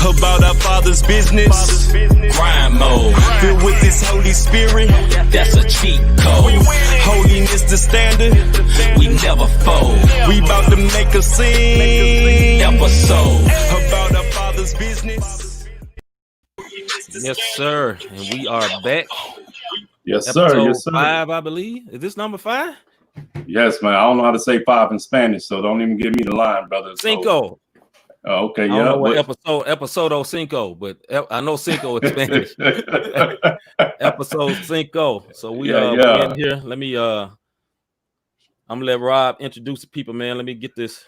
about our Father's business. Grind mode, Filled with this Holy Spirit. that's a cheat code. Holiness the standard. We never fold. We about to make a scene. Episode. About our Father's business. Yes, sir. And we are back. Yes, sir. Yes, sir. 5, I believe. Is this number 5? Yes, man. I don't know how to say 5 in Spanish, so don't even give me the line, brother. Cinco. Okay, I don't yeah. know what episodo cinco, but I know cinco in Spanish. Episode cinco. So we Yeah. in here. Let me I'm gonna let Rob introduce the people, man. Let me get this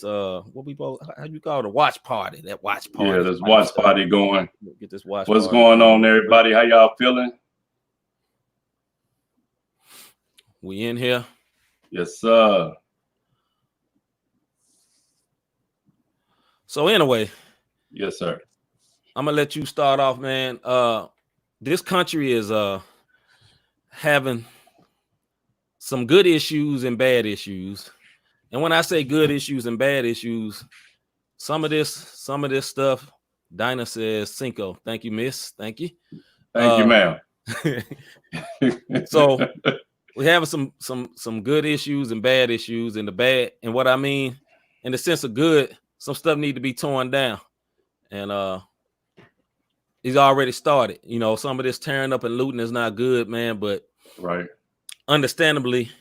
what we both how you call it, a watch party. That watch party. Yeah, there's watch party going. Get this watch What's party going on, everybody? How y'all feeling? We in here. Yes, sir. So anyway, Yes, sir. I'm gonna let you start off, man. This country is having some good issues and bad issues. And when I say good issues and bad issues, some of this stuff, Dinah says Cinco. Thank you, miss. Thank you. Thank you, ma'am. So we have some good issues and bad issues, and the bad, and what I mean in the sense of good, some stuff need to be torn down. And he's already started. You know, some of this tearing up and looting is not good, man. But Right. understandably,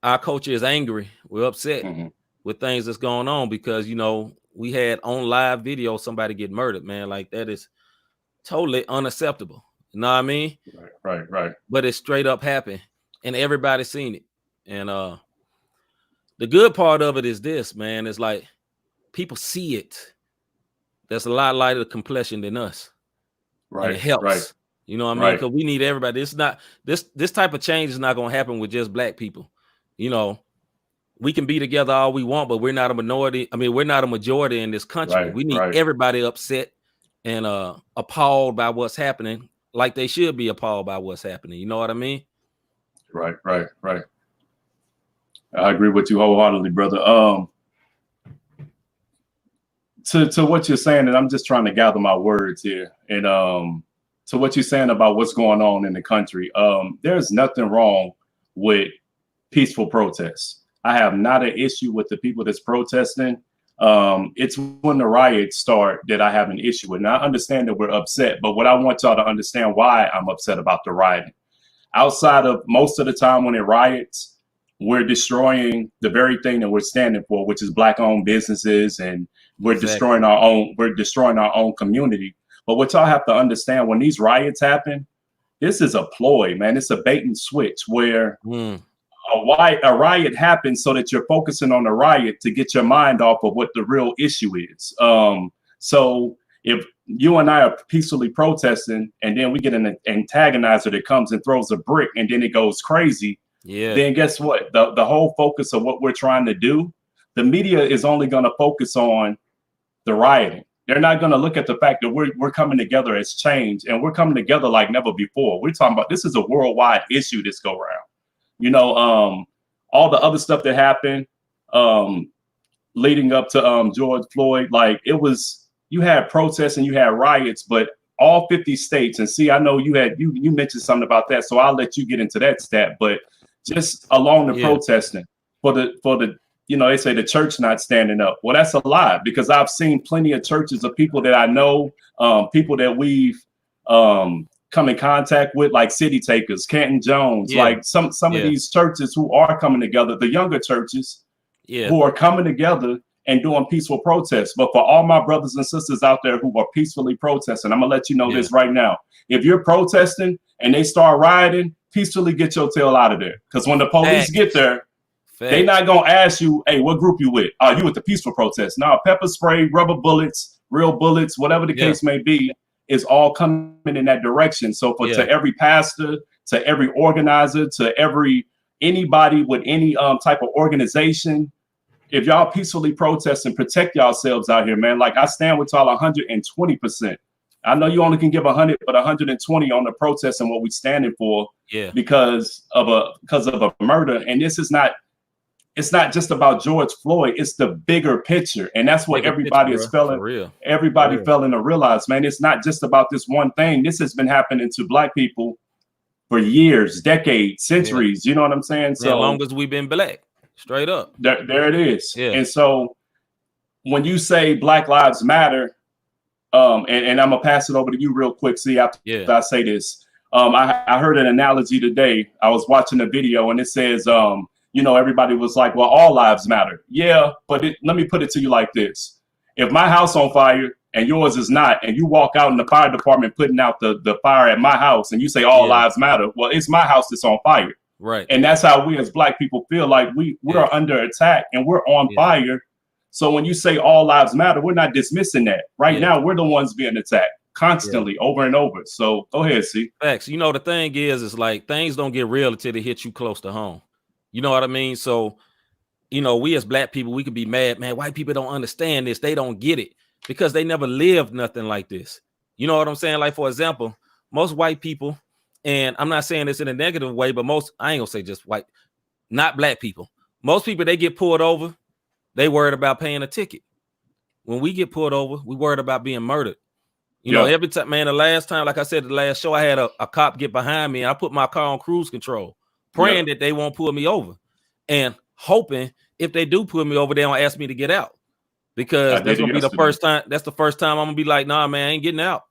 our culture is angry. We're upset with things that's going on because, you know, we had on live video somebody get murdered, man. Like, that is totally unacceptable. You know what I mean? Right. But it straight up happened and everybody's seen it. And the good part of it is this, man, is like people see it. That's a lot lighter complexion than us. Right. And it helps. Right. You know what I mean? Because we need everybody. It's not this type of change is not going to happen with just black people. You know, we can be together all we want, but we're not a minority. I mean, we're not a majority in this country. Right, We need right. everybody upset and appalled by what's happening, like they should be appalled by what's happening. You know what I mean? Right. I agree with you wholeheartedly, brother. To what you're saying, and I'm just trying to gather my words here, and to what you're saying about what's going on in the country, there's nothing wrong with peaceful protests. I have not an issue with the people that's protesting. It's when the riots start that I have an issue with. And I understand that we're upset, but what I want y'all to understand why I'm upset about the rioting. Outside of most of the time when it riots, we're destroying the very thing that we're standing for, which is black-owned businesses, and we're destroying our own community. But what y'all have to understand, when these riots happen, this is a ploy, man. It's a bait and switch where a riot happens so that you're focusing on the riot to get your mind off of what the real issue is. So if you and I are peacefully protesting and then we get an antagonizer that comes and throws a brick and then it goes crazy, then guess what? The whole focus of what we're trying to do, the media is only going to focus on the rioting. They're not going to look at the fact that we're coming together as change, and we're coming together like never before. We're talking about this is a worldwide issue this go round. You know, all the other stuff that happened leading up to George Floyd, like it was, you had protests and you had riots, but all 50 states, and see, I know you mentioned something about that, so I'll let you get into that stat, but just along the protesting for the you know, they say the church not standing up. Well, that's a lie, because I've seen plenty of churches of people that I know, people that we've come in contact with, like City Takers, Canton Jones, like some of these churches who are coming together, the younger churches who are coming together and doing peaceful protests. But for all my brothers and sisters out there who are peacefully protesting, I'm gonna let you know this right now. If you're protesting and they start rioting, peacefully get your tail out of there. Because when the police get there, they're not gonna ask you, hey, what group you with? Are you with the peaceful protest? No, pepper spray, rubber bullets, real bullets, whatever the case may be, is all coming in that direction. So to every pastor, to every organizer, to anybody with any type of organization, if y'all peacefully protest and protect yourselves out here, man, like I stand with y'all 120%. I know you only can give 100, but 120 on the protest and what we're standing for, because of a murder. And this is not it's not just about George Floyd. It's the bigger picture, and that's what everybody is failing. Everybody failing to realize, man. It's not just about this one thing. This has been happening to Black people for years, decades, centuries. You know what I'm saying? So as long as we've been Black, straight up. There it is. Yeah. And so when you say Black Lives Matter, and I'm gonna pass it over to you real quick. See, after I say this, I heard an analogy today. I was watching a video, and it says, you know, everybody was like, well, all lives matter. Yeah, but let me put it to you like this. If my house on fire and yours is not, and you walk out in the fire department putting out the fire at my house, and you say all lives matter, well, it's my house that's on fire. Right. And that's how we as Black people feel like we're under attack and we're on fire. So when you say all lives matter, we're not dismissing that. Right now, we're the ones being attacked constantly over and over. So go ahead, C. Facts. You know, the thing is like things don't get real until they hit you close to home. You know what I mean? So, you know, we as Black people, we could be mad, man, white people don't understand this. They don't get it because they never lived nothing like this. You know what I'm saying? Like, for example, most white people, and I'm not saying this in a negative way, but I ain't gonna say just white, not Black people. Most people, they get pulled over, they worried about paying a ticket. When we get pulled over, we worried about being murdered. You know, every time, man, the last time, like I said, the last show, I had a cop get behind me and I put my car on cruise control, praying that they won't pull me over and hoping if they do pull me over, they don't ask me to get out because that's going to be the first time. That's the first time I'm going to be like, nah, man, I ain't getting out.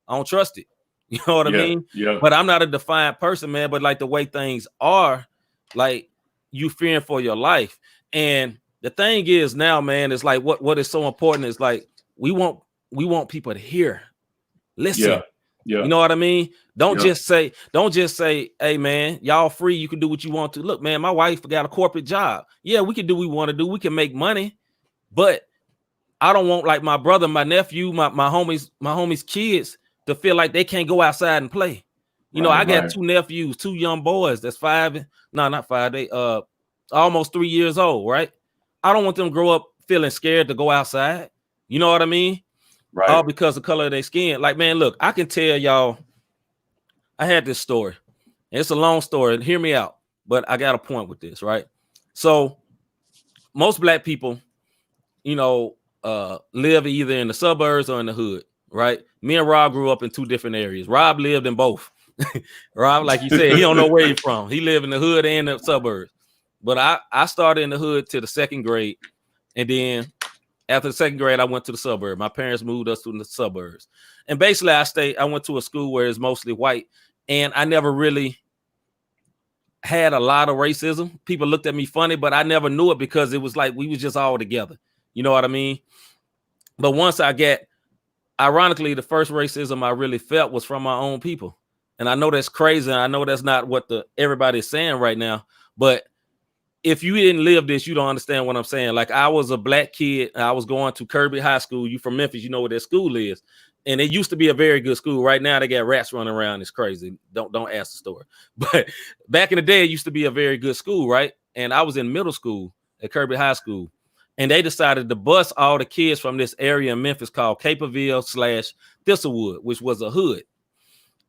I don't trust it. You know what I mean? Yeah. But I'm not a defiant person, man. But like the way things are, like you fearing for your life. And the thing is now, man, it's like what is so important is like we want people to hear, listen. Yeah. You know what I mean? Don't just say, hey man, y'all free. You can do what you want to. Look, man, my wife got a corporate job. Yeah, we can do what we want to do. We can make money, but I don't want like my brother, my nephew, my homies' kids to feel like they can't go outside and play. You know, I got two nephews, two young boys that's not 5. They almost 3 years old, right? I don't want them to grow up feeling scared to go outside. You know what I mean? Right. All because of the color of their skin. Like, man, look, I can tell y'all, I had this story. It's a long story. Hear me out. But I got a point with this, right? So most Black people, you know, live either in the suburbs or in the hood, right? Me and Rob grew up in two different areas. Rob lived in both. Rob, like you said, he don't know where he's from. He lived in the hood and the suburbs. But I started in the hood to the 2nd grade. And then after the 2nd grade, I went to the suburb. My parents moved us to the suburbs. And basically, I went to a school where it's mostly white. And I never really had a lot of racism. People looked at me funny, but I never knew it because it was like we was just all together. You know what I mean? But once ironically, the first racism I really felt was from my own people. And I know that's crazy. And I know that's not what everybody's saying right now. But if you didn't live this, you don't understand what I'm saying. Like I was a Black kid. I was going to Kirby High School. You from Memphis, you know what that school is. And it used to be a very good school. Right now they got rats running around. It's crazy. Don't ask the story. But back in the day, it used to be a very good school, right? And I was in middle school at Kirby High School. And they decided to bus all the kids from this area in Memphis called Caperville/Thistlewood, which was a hood.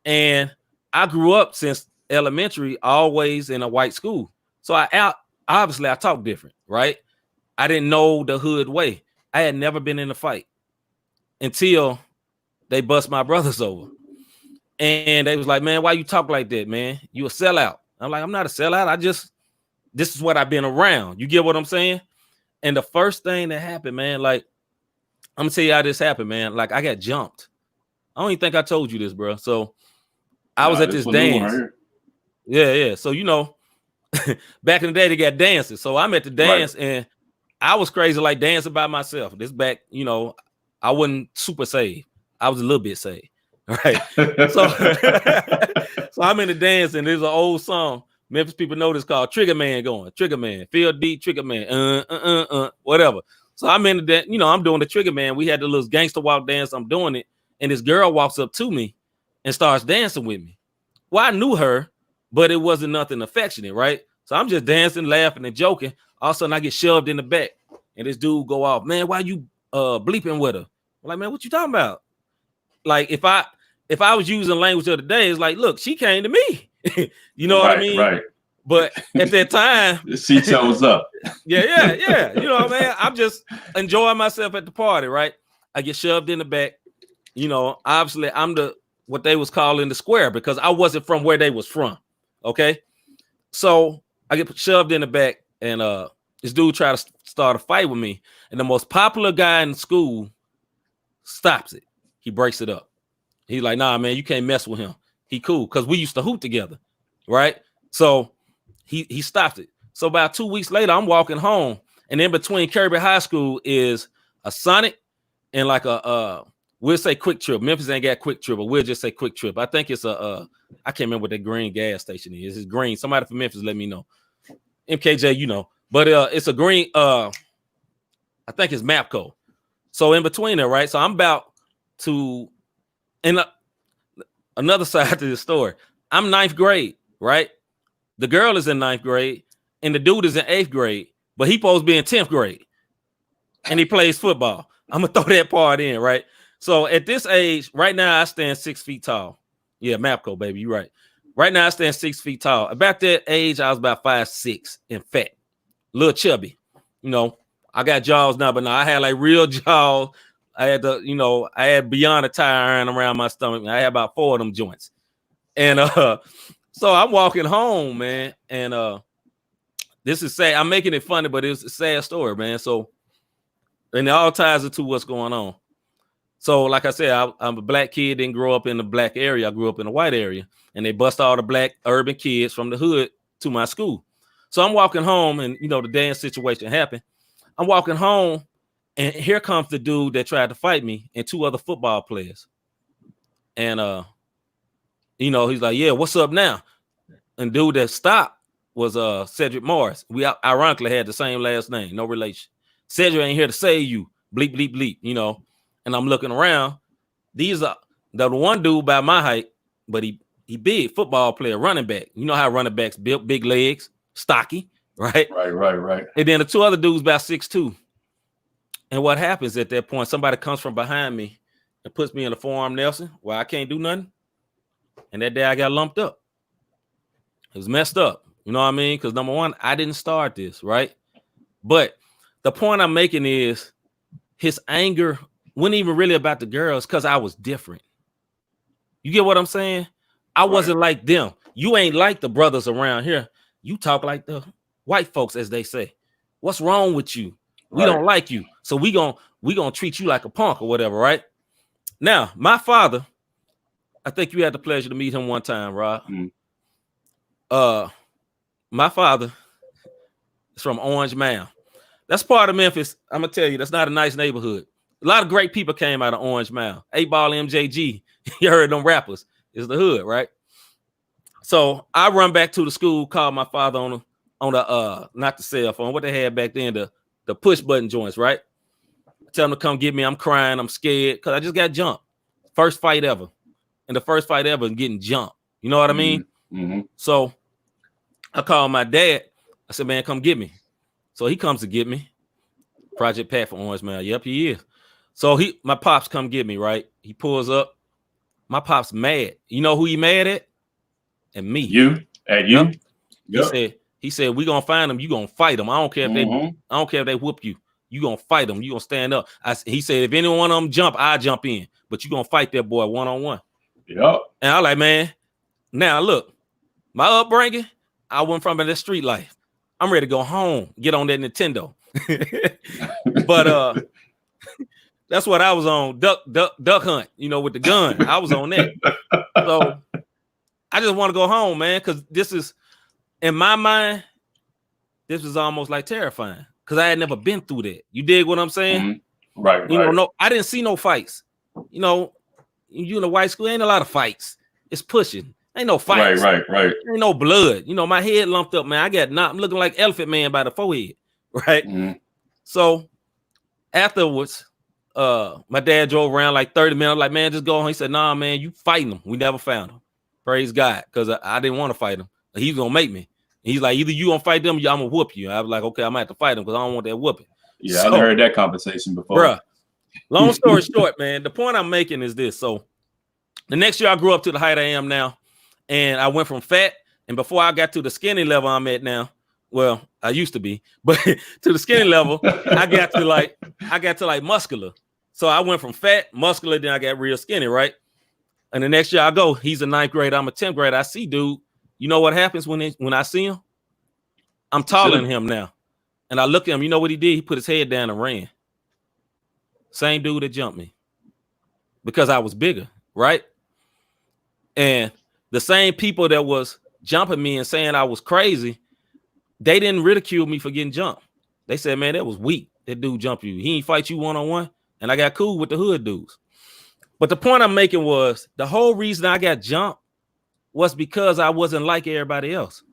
And I grew up since elementary always in a white school. So obviously I talk different, right? I didn't know the hood way. I had never been in a fight until they bust my brothers over. And they was like, man, why you talk like that, man? You a sellout. I'm like, I'm not a sellout. This is what I've been around. You get what I'm saying? And the first thing that happened, man, like, I'm gonna tell you how this happened, man. Like, I got jumped. I don't even think I told you this, bro. So I was at this dance. Yeah. So, you know, back in the day, they got dances. So I'm at the dance and I was crazy, like dancing by myself. This back, you know, I wasn't super saved. I was a little bit saved. Right. So I'm in the dance and there's an old song. Memphis people know this called Trigger Man going. Trigger Man. Feel D, Trigger Man. Whatever. So I'm in the, you know, I'm doing the Trigger Man. We had the little gangster walk dance. I'm doing it. And this girl walks up to me and starts dancing with me. Well, I knew her, but it wasn't nothing affectionate, right? So I'm just dancing, laughing, and joking. All of a sudden, I get shoved in the back. And this dude go off, man, why you bleeping with her? I'm like, man, what you talking about? Like, if I was using language of the day, it's like, look, she came to me. You know what I mean? Right. But at that time, she chose up. yeah. You know what I mean? I'm just enjoying myself at the party, right? I get shoved in the back. You know, obviously I'm what they was calling the square because I wasn't from where they was from. Okay. So I get shoved in the back, and this dude tried to start a fight with me. And the most popular guy in school stops it. He breaks it up. He's like, nah, man, you can't mess with him. He cool. Because we used to hoop together. Right. So he stopped it. So about 2 weeks later, I'm walking home, and in between Kirby High School is a Sonic and like we'll say Quick Trip. Memphis ain't got Quick Trip, but we'll just say Quick Trip. I think it's I can't remember what that green gas station is. It's green. Somebody from Memphis, let me know. MKJ, you know. But it's a green, I think it's Mapco. So in between there, right? So I'm about to, and another side to this story. I'm 9th grade, right? The girl is in 9th grade, and the dude is in 8th grade, but he supposed to be in 10th grade, and he plays football. I'm gonna throw that part in, right? So at this age, right now, I stand 6 feet tall. Yeah, Mapco, baby, you're right. Right now, I stand 6 feet tall. About that age, I was about 5'6" and fat, little chubby. You know, I got jaws now, but no, I had like real jaws. I had I had beyond a tire iron around my stomach. I had about 4 of them joints, and so I'm walking home, man, and this is sad. I'm making it funny, but it's a sad story, man. So, and it all ties into what's going on. So, like I said, I'm a black kid, didn't grow up in the black area. I grew up in the white area, and they bust all the black urban kids from the hood to my school. So I'm walking home, and the dance situation happened. I'm walking home, and here comes the dude that tried to fight me and 2 other football players. And he's like, "Yeah, what's up now?" And dude that stopped was Cedric Morris. We ironically had the same last name, no relation. Cedric ain't here to save you. Bleep, bleep, bleep, And I'm looking around. These are the one dude by my height, but he big, football player, running back. You know how running backs built, big legs, stocky, right? Right. And then the 2 other dudes about 6'2". And what happens at that point, somebody comes from behind me and puts me in a forearm Nelson where I can't do nothing. And that day I got lumped up. It was messed up. You know what I mean? Because number one, I didn't start this, right? But the point I'm making is his anger wasn't even really about the girls because I was different. You get what I'm saying? I wasn't like them. You ain't like the brothers around here. You talk like the white folks, as they say. What's wrong with you? We don't like you. So we gonna treat you like a punk or whatever, right? Now, my father, I think you had the pleasure to meet him one time, Rob. Mm. My father is from Orange Mound. That's part of Memphis. I'm gonna tell you, that's not a nice neighborhood. A lot of great people came out of Orange Mound. 8-Ball MJG, you heard them rappers. It's the hood, right? So I run back to the school, call my father on the not the cell phone, what they had back then, the push button joints, right? Tell them to come get me. I'm crying, I'm scared because I just got jumped. First fight ever. And the first fight ever getting jumped. You know what I mean? Mm-hmm. So I called my dad. I said, man, come get me. So he comes to get me. Project Pat for Orange Mound. Yep, he is. So my pops come get me, right? He pulls up. My pop's mad. You know who he mad at? At me. You? At you? Yep. He said, we gonna find them. You gonna fight them. I don't care if they whoop you. You gonna fight them. You gonna stand up. He said, if any one of them jump, I jump in. But you gonna fight that boy one-on-one. Yep. And I like, man. Now look, my upbringing, I went from that street life. I'm ready to go home, get on that Nintendo. But that's what I was on. Duck hunt, with the gun. I was on that. So I just want to go home, man, because this is, in my mind, this was almost like terrifying because I had never been through that. You dig what I'm saying? Mm-hmm. Right. No, I didn't see no fights. You in the white school, ain't a lot of fights. It's pushing. Ain't no fights. Right. Ain't no blood. My head lumped up, man. I'm looking like Elephant Man by the forehead, right? Mm-hmm. So afterwards, my dad drove around like 30 minutes. I'm like, man, just go home. He said, nah, man, you fighting him. We never found him. Praise God, because I didn't want to fight him. He's gonna make me. He's like, either you gonna fight them, or I'm gonna whoop you. I was like, okay, I might have to fight him because I don't want that whooping. Yeah, I've heard that conversation before. Bruh, long story short, man, the point I'm making is this. So the next year I grew up to the height I am now, and I went from fat And before I got to the skinny level I'm at now, well, I used to be, but to the skinny level, I got to like muscular. So I went from fat, muscular, then I got real skinny, right? And the next year I go, he's a 9th grade, I'm a 10th grade. I see, dude, you know what happens when I see him? I'm taller than him now. And I look at him, you know what he did? He put his head down and ran. Same dude that jumped me because I was bigger, right? And the same people that was jumping me and saying I was crazy, they didn't ridicule me for getting jumped. They said, man, that was weak. That dude jumped you. He ain't fight you one-on-one. And I got cool with the hood dudes. But the point I'm making was the whole reason I got jumped was because I wasn't like everybody else.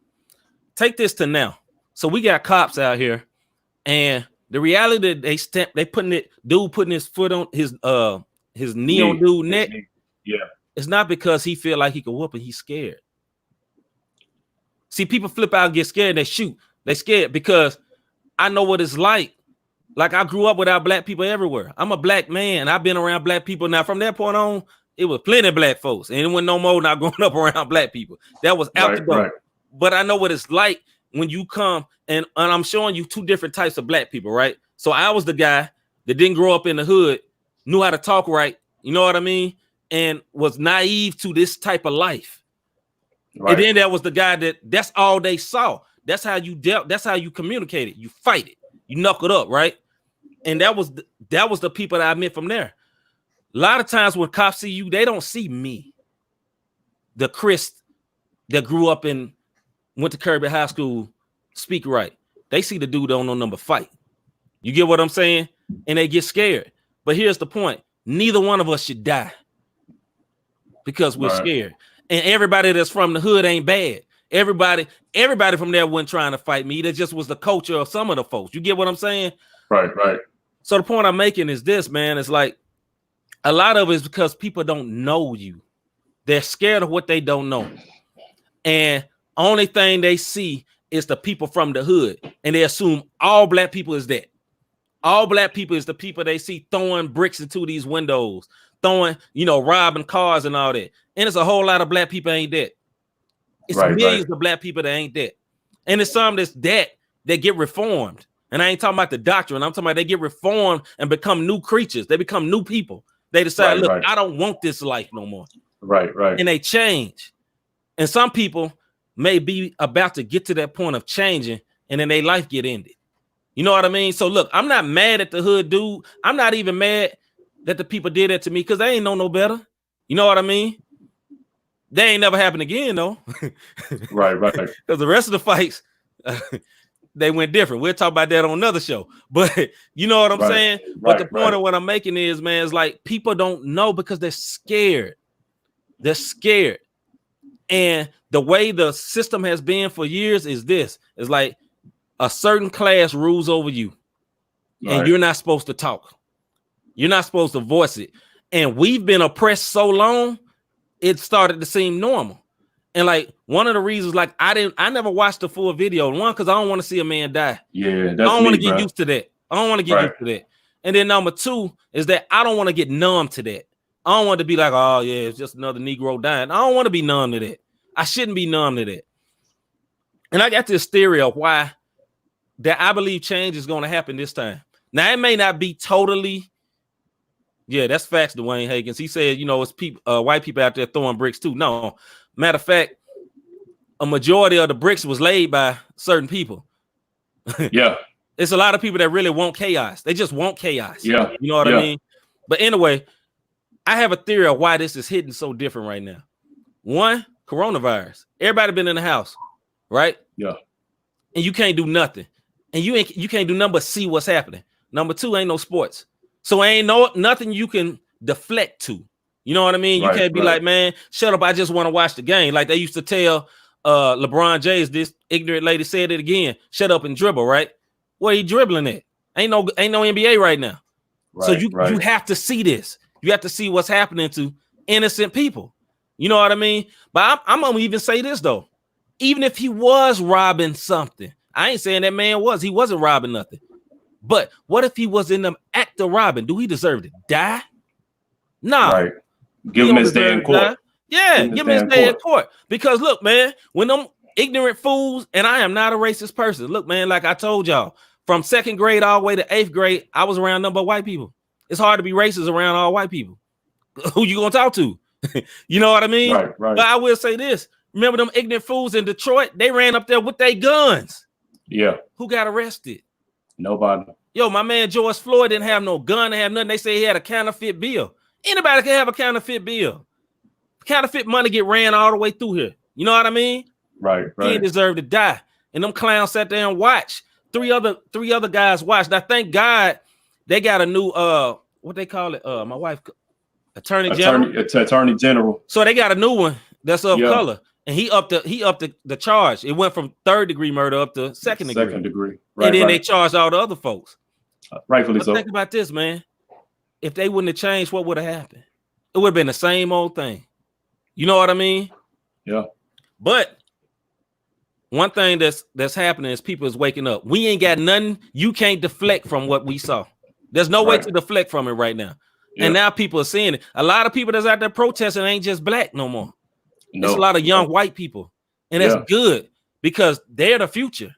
Take this to now. So we got cops out here, and the reality that they putting his foot on his knee on dude's neck. Yeah. It's not because he feel like he can whoop it. He's scared. See, people flip out and get scared. They shoot. They scared because I know what it's like. Like I grew up without black people everywhere. I'm a black man. I've been around black people. Now, from that point on, it was plenty of black folks. And it wasn't no more not growing up around black people. That was out the door. Right. But I know what it's like when you come and I'm showing you two different types of black people, right? So I was the guy that didn't grow up in the hood, knew how to talk right. You know what I mean? And was naive to this type of life. Right. And then there was the guy that's all they saw. That's how you dealt. That's how you communicated. You fight it. You knuckled up, right? And that was the people that I met from there. A lot of times when cops see you, they don't see me, the Chris that grew up and went to Kirby High School, speak right. They see the dude that don't know number fight. You get what I'm saying? And they get scared. But here's the point. Neither one of us should die because we're scared. And everybody that's from the hood ain't bad. Everybody from there wasn't trying to fight me. That just was the culture of some of the folks. You get what I'm saying? Right. So the point I'm making is this, man. It's like a lot of it is because people don't know you. They're scared of what they don't know. And only thing they see is the people from the hood. And they assume all black people is that. All black people is the people they see throwing bricks into these windows, throwing, robbing cars and all that. And it's a whole lot of black people ain't that. It's millions of black people that ain't that. And it's some that get reformed. And I ain't talking about the doctrine. I'm talking about they get reformed and become new creatures. They become new people. They decide, look, I don't want this life no more. Right. And they change. And some people may be about to get to that point of changing, and then their life get ended. You know what I mean? So look, I'm not mad at the hood dude. I'm not even mad that the people did that to me because they ain't know no better. You know what I mean? They ain't never happen again, though. Right. Because the rest of the fights, they went different. We'll talk about that on another show. But you know what I'm saying? But the point of what I'm making is, man, it's like people don't know because they're scared. They're scared. And the way the system has been for years is this. It's like a certain class rules over you. And you're not supposed to talk. You're not supposed to voice it. And we've been oppressed so long, it started to seem normal. And like one of the reasons, like I never watched the full video. One, because I don't want to see a man die. Yeah, I don't want to get used to that. I don't want to get used to that. And then number two is that I don't want to get numb to that. I don't want to be like, oh yeah, it's just another Negro dying. I don't want to be numb to that. I shouldn't be numb to that. And I got this theory of why that I believe change is going to happen this time. Now it may not be totally. Yeah, that's facts, Dwayne Higgins. He said, it's people, white people out there throwing bricks too. No, matter of fact, a majority of the bricks was laid by certain people. Yeah. It's a lot of people that really want chaos. They just want chaos. Yeah. You know what I mean? But anyway, I have a theory of why this is hitting so different right now. One, coronavirus. Everybody been in the house, right? Yeah. And you can't do nothing. And you can't do nothing but see what's happening. Number two, ain't no sports. So ain't nothing you can deflect to. You know what I mean? You can't be like, man, shut up. I just want to watch the game. Like they used to tell LeBron James, this ignorant lady said it again. Shut up and dribble, right? Where he dribbling at? Ain't no NBA right now. So you have to see this. You have to see what's happening to innocent people. You know what I mean? But I'm gonna even say this though. Even if he was robbing something, I ain't saying that man was. He wasn't robbing nothing. But what if he was in the act of robbing? Do he deserve to die? No. Give him his day in court. Yeah, give him his day in court. Because look, man, when them ignorant fools, and I am not a racist person. Look, man, like I told y'all, from 2nd grade all the way to 8th grade, I was around nothing but white people. It's hard to be racist around all white people. Who you gonna talk to? You know what I mean? Right. But I will say this. Remember them ignorant fools in Detroit? They ran up there with their guns. Yeah. Who got arrested? Nobody. Yo, my man George Floyd didn't have no gun, didn't have nothing. They say he had a counterfeit bill. Anybody can have a counterfeit bill. Counterfeit money get ran all the way through here. You know what I mean? Right. He didn't deserve to die. And them clowns sat there and watched. Three other guys watched. Now, thank God they got a new what they call it? My wife, Attorney General. So they got a new one that's of color. And he upped the charge. It went from 3rd degree murder up to 2nd degree. 2nd degree. Right, and then they charged all the other folks. Rightfully so. Think about this, man. If they wouldn't have changed, what would have happened? It would have been the same old thing. You know what I mean? Yeah. But one thing that's happening is people is waking up. We ain't got nothing. You can't deflect from what we saw. There's no way to deflect from it right now. Yeah. And now people are seeing it. A lot of people that's out there protesting ain't just black no more. No. It's a lot of young white people. And that's good because they're the future.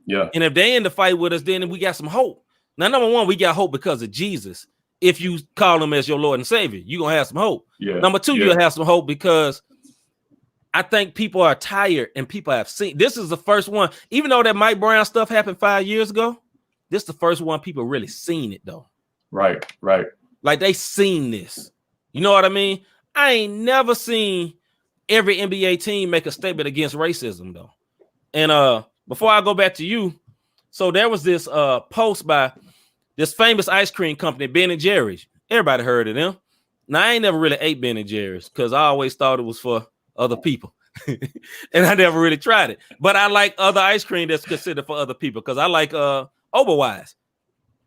Yeah. And if they in the fight with us, then we got some hope. Now, number one, we got hope because of Jesus. If you call him as your Lord and Savior, you're going to have some hope. Yeah. Number two, you'll have some hope because I think people are tired and people have seen. This is the first one. Even though that Mike Brown stuff happened 5 years ago, this is the first one people really seen it, though. Right. Like they seen this. You know what I mean? I ain't never seen every NBA team make a statement against racism, though. And before I go back to you, so there was this post by this famous ice cream company, Ben & Jerry's. Everybody heard of them. Now, I ain't never really ate Ben & Jerry's because I always thought it was for other people. And I never really tried it. But I like other ice cream that's considered for other people because I like Oberweis,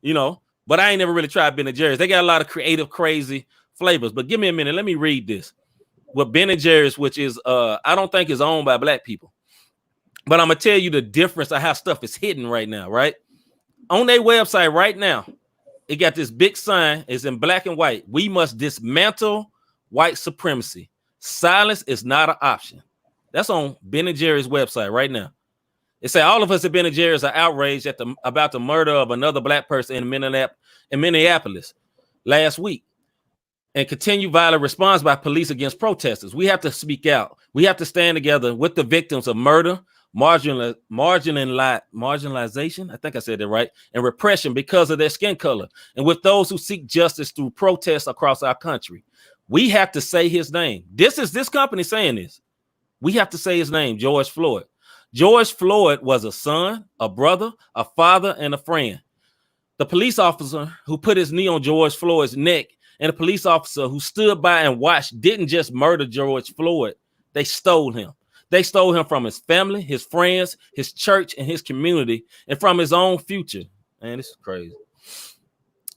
you know. But I ain't never really tried Ben & Jerry's. They got a lot of creative, crazy flavors. But give me a minute. Let me read this. With Ben & Jerry's, which is, I don't think is owned by black people. But I'm going to tell you the difference of how stuff is hidden right now, right? On their website right now, it got this big sign. It's in black and white. We must dismantle white supremacy. Silence is not an option. That's on Ben & Jerry's website right now. It say all of us at Ben & Jerry's are outraged about the murder of another black person in Minneapolis last week and continue violent response by police against protesters. We have to speak out. We have to stand together with the victims of murder, marginalization, I think I said that right, and repression because of their skin color, and with those who seek justice through protests across our country. We have to say his name. This is this company saying this. We have to say his name, George Floyd. George Floyd was a son, a brother, a father, and a friend. The police officer who put his knee on George Floyd's neck and the police officer who stood by and watched didn't just murder George Floyd. They stole him. They stole him from his family, his friends, his church, and his community, and from his own future. Man, this is crazy.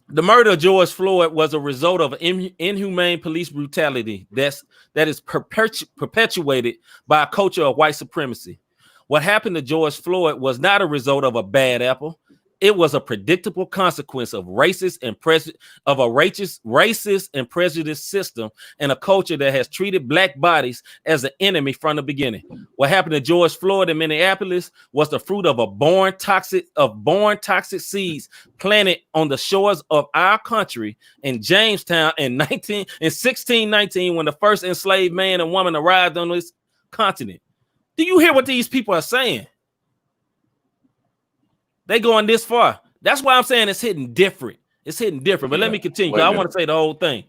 The murder of George Floyd was a result of inhumane police brutality that is perpetuated by a culture of white supremacy. What happened to George Floyd was not a result of a bad apple. It was a predictable consequence of racist and prejudiced system and a culture that has treated black bodies as an enemy from the beginning. What happened to George Floyd in Minneapolis was the fruit of born toxic seeds planted on the shores of our country in Jamestown in 1619 when the first enslaved man and woman arrived on this continent. Do you hear what these people are saying? They going this far. That's why I'm saying it's hitting different. It's hitting different. But let me continue. I want to say the whole thing.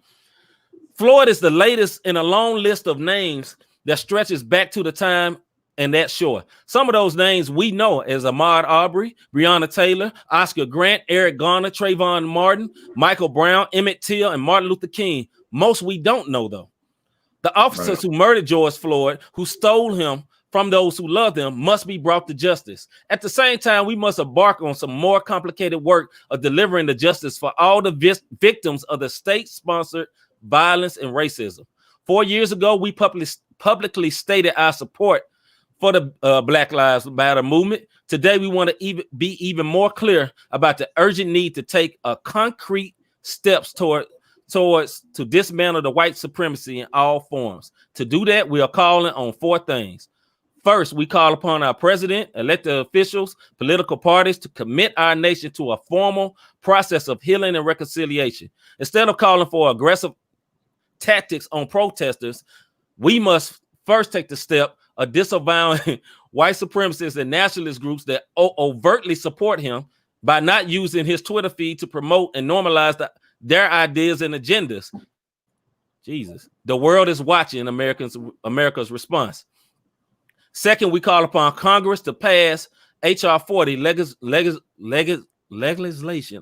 Floyd is the latest in a long list of names that stretches back to the time and that shore. Some of those names we know as Ahmaud Arbery, Breonna Taylor, Oscar Grant, Eric Garner, Trayvon Martin, Michael Brown, Emmett Till, and Martin Luther King. Most we don't know, though. The officers who murdered George Floyd, who stole him from those who love them, must be brought to justice. At the same time, we must embark on some more complicated work of delivering the justice for all the victims of the state-sponsored violence and racism. 4 years ago, we publicly stated our support for the Black Lives Matter movement. Today, we want to be even more clear about the urgent need to take concrete steps to dismantle the white supremacy in all forms. To do that, we are calling on four things. First, we call upon our president, elected officials, political parties to commit our nation to a formal process of healing and reconciliation. Instead of calling for aggressive tactics on protesters, we must first take the step of disavowing white supremacists and nationalist groups that overtly support him by not using his Twitter feed to promote and normalize their ideas and agendas. Jesus, the world is watching America's response. Second, we call upon Congress to pass H.R. 40 legislation.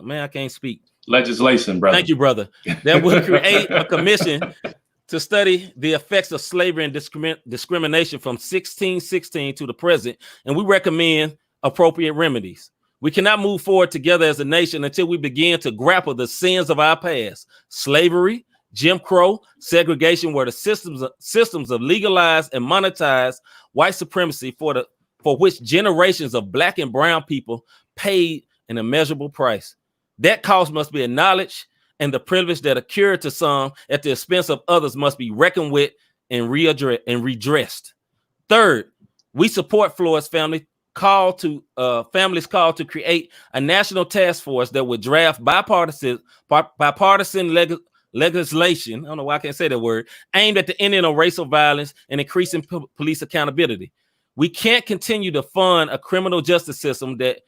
Man, I can't speak. Legislation, brother. Thank you, brother. That will create a commission to study the effects of slavery and discrimination from 1616 to the present, and we recommend appropriate remedies. We cannot move forward together as a nation until we begin to grapple the sins of our past. Slavery, Jim Crow, segregation were the systems of legalized and monetized white supremacy for which generations of black and brown people paid an immeasurable price. That cost must be acknowledged, and the privilege that occurred to some at the expense of others must be reckoned with and redressed. Third, we support Floyd's families call to create a national task force that would draft bipartisan legislation. I don't know why I can't say that word, aimed at the ending of racial violence and increasing police accountability. We can't continue to fund a criminal justice system that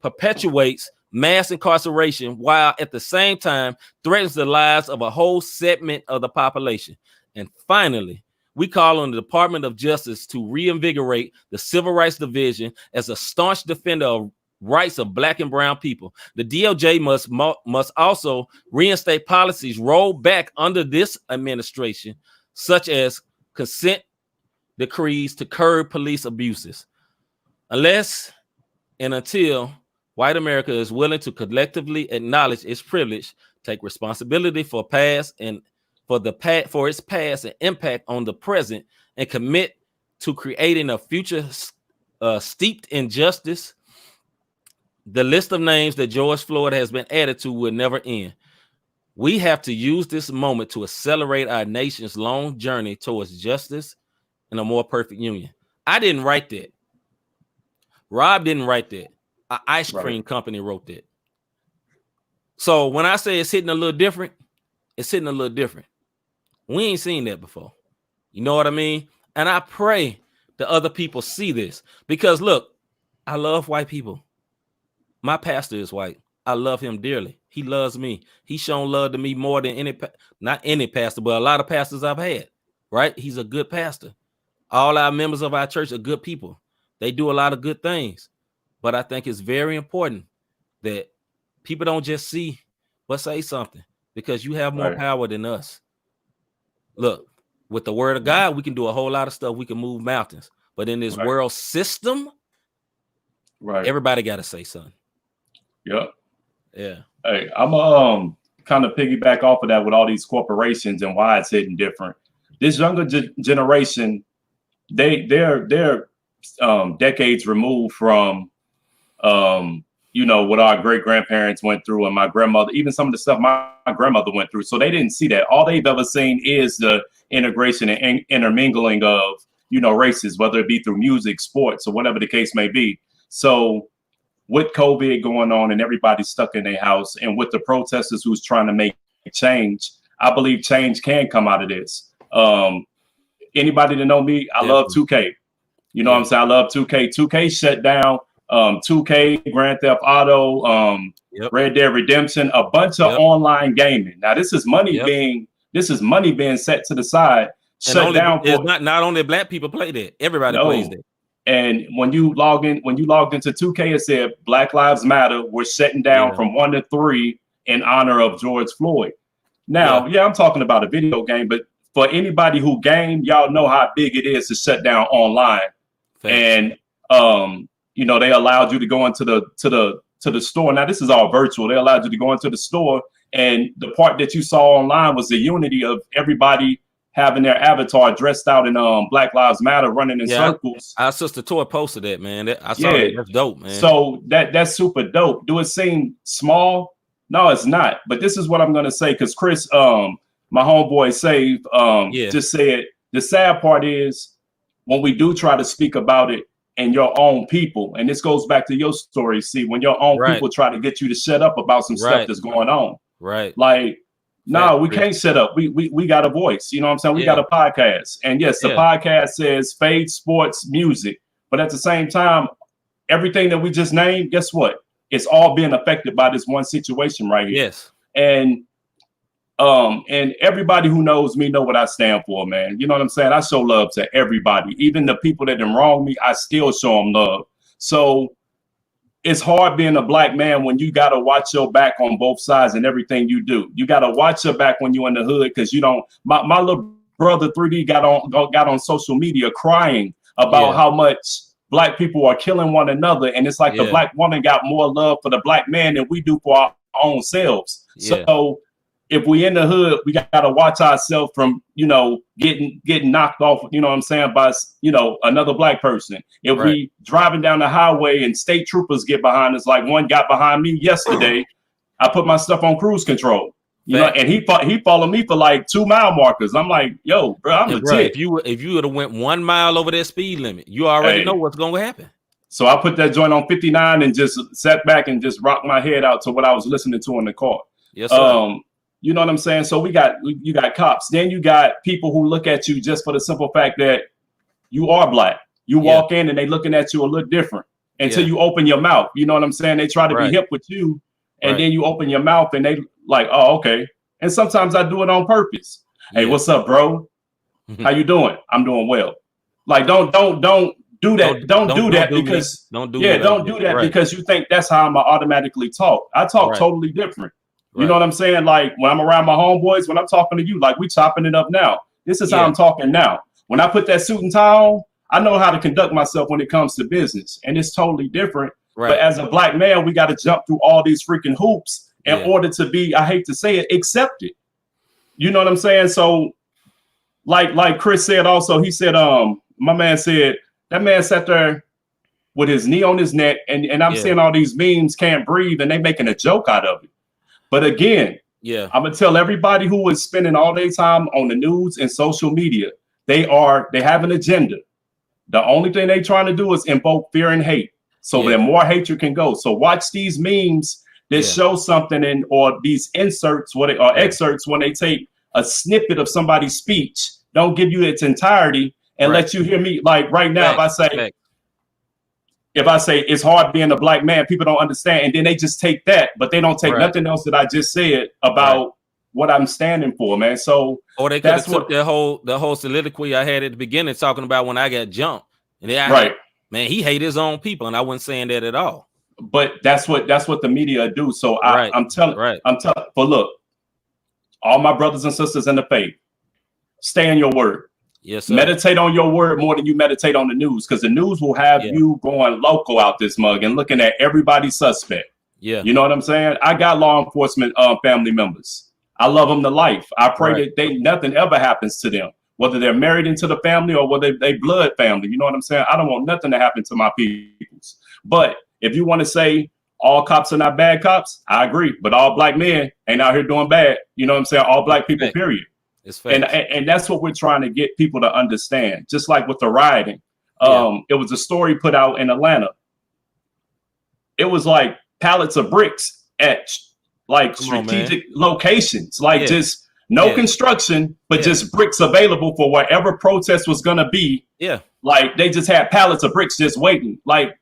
perpetuates mass incarceration while at the same time threatens the lives of a whole segment of the population. And finally, we call on the Department of Justice to reinvigorate the Civil Rights Division as a staunch defender of rights of black and brown people. The DOJ must also reinstate policies rolled back under this administration, such as consent decrees to curb police abuses. Unless and until white America is willing to collectively acknowledge its privilege, take responsibility for its past and impact on the present, and commit to creating a future steeped in justice, the list of names that George Floyd has been added to will never end. We have to use this moment to accelerate our nation's long journey towards justice and a more perfect union. I didn't write that. Rob didn't write that. An ice cream company wrote that. So when I say it's hitting a little different, it's hitting a little different. We ain't seen that before. You know what I mean? And I pray that other people see this, because look, I love white people. My pastor is white. I love him dearly. He loves me. He's shown love to me more than not any pastor, but a lot of pastors I've had, right? He's a good pastor. All our members of our church are good people. They do a lot of good things. But I think it's very important that people don't just see, but say something, because you have more power than us. Look, with the word of God, we can do a whole lot of stuff. We can move mountains. But in this world system, everybody got to say something. Yep. Yeah. Hey, I'm kind of piggyback off of that with all these corporations and why it's hitting different. This younger generation, they're decades removed from what our great grandparents went through, and my grandmother, even some of the stuff my grandmother went through. So they didn't see that. All they've ever seen is the integration and intermingling of races, whether it be through music, sports, or whatever the case may be. So with COVID going on and everybody stuck in their house, and with the protesters who's trying to make change, I believe change can come out of this. Anybody that know me, I love 2K. You know what I'm saying? I love 2K. 2K shut down 2K, Grand Theft Auto, Red Dead Redemption, a bunch of online gaming. Now this is money being set to the side, shut down. Not only black people play that, everybody plays that. And when you logged into 2K, it said Black Lives Matter. We're shutting down from 1 to 3 in honor of George Floyd. Now, I'm talking about a video game, but for anybody who game, y'all know how big it is to shut down online. Thanks. And they allowed you to go into the store. Now this is all virtual. They allowed you to go into the store, and the part that you saw online was the unity of everybody having their avatar dressed out in Black Lives Matter, running in circles. Our sister Toy posted that, man. I saw that. That's dope, man. So that's super dope. Do it seem small? No, it's not. But this is what I'm gonna say, because Chris, my homeboy Save, just said the sad part is when we do try to speak about it and your own people, and this goes back to your story, see, when your own Right. people try to get you to shut up about some stuff Right. that's going on. Right. Like, no, we Factory. can't shut up. We got a voice. You know what I'm saying? We Yeah. got a podcast. And yes, the Yeah. podcast says Fade Sports Music. But at the same time, everything that we just named, guess what? It's all being affected by this one situation right here. Yes. And everybody who knows me know what I stand for, man. You know what I'm saying? I show love to everybody. Even the people that done wrong me, I still show them love. So it's hard being a black man when you got to watch your back on both sides and everything you do. You got to watch your back when you're in the hood, because you don't. My little brother 3D got on social media crying about Yeah. how much black people are killing one another, and it's like the Yeah. black woman got more love for the black man than we do for our own selves. Yeah. So if we in the hood, we got to watch ourselves from, getting knocked off, you know what I'm saying, by, another black person. If Right. we driving down the highway and state troopers get behind us, like one got behind me yesterday, I put my stuff on cruise control, Fact. and he followed me for like 2 mile markers. I'm like, yo, bro, I'm And legit. bro, if you would have went 1 mile over that speed limit, you already Hey. know what's going to happen. So I put that joint on 59 and just sat back and just rocked my head out to what I was listening to in the car. Yes, sir. You know what I'm saying? So you got cops. Then you got people who look at you just for the simple fact that you are black. You Yeah. walk in and they looking at you a little different until Yeah. you open your mouth. You know what I'm saying? They try to Right. be hip with you, and Right. then you open your mouth and they like, oh, okay. And sometimes I do it on purpose. Hey, Yeah. what's up, bro? How you doing? I'm doing well. Like, don't do that. Don't do that do me. because Don't do yeah, me don't like do that. that Right. because you think that's how I'm automatically talk. I talk Right. totally different. You Right. know what I'm saying? Like when I'm around my homeboys, when I'm talking to you, like we chopping it up now. This is how Yeah. I'm talking now. When I put that suit and tie on, I know how to conduct myself when it comes to business, and it's totally different. Right. But as a black man, we got to jump through all these freaking hoops in Yeah. order to be, I hate to say it, accepted. You know what I'm saying? So like Chris said also, he said, my man said, that man sat there with his knee on his neck, and I'm Yeah. seeing all these memes, can't breathe, and they making a joke out of it. But again, Yeah. I'm gonna tell everybody who is spending all their time on the news and social media, they have an agenda. The only thing they trying to do is invoke fear and hate, so Yeah. that more hatred can go. So watch these memes that Yeah. show something in, or these inserts, excerpts when they take a snippet of somebody's speech, don't give you its entirety and Right. let you hear me. Like right now, Facts. if I say it's hard being a black man, people don't understand, and then they just take that, but they don't take Right. nothing else that I just said about what I'm standing for, man. So Or they could have that's took what- the whole soliloquy I had at the beginning talking about when I got jumped. And then right. man, he hate his own people, and I wasn't saying that at all. But that's what the media do. So Right. I'm telling, Right. but look, all my brothers and sisters in the faith, stay in your word. Yes, sir. Meditate on your word more than you meditate on the news, because the news will have Yeah. you going local out this mug and looking at everybody suspect. Yeah. You know what I'm saying? I got law enforcement family members. I love them to life. I pray Right. that nothing ever happens to them, whether they're married into the family or whether they blood family. You know what I'm saying? I don't want nothing to happen to my peoples. But if you want to say all cops are not bad cops, I agree. But all black men ain't out here doing bad. You know what I'm saying? All black people, Fact. period. It's facts. And that's what we're trying to get people to understand. Just like with the rioting, Yeah. it was a story put out in Atlanta. It was like pallets of bricks at like Come on, strategic locations, like Yeah. just no Yeah. construction, but Yeah. just bricks available for whatever protest was gonna be. Yeah. Like they just had pallets of bricks just waiting. Like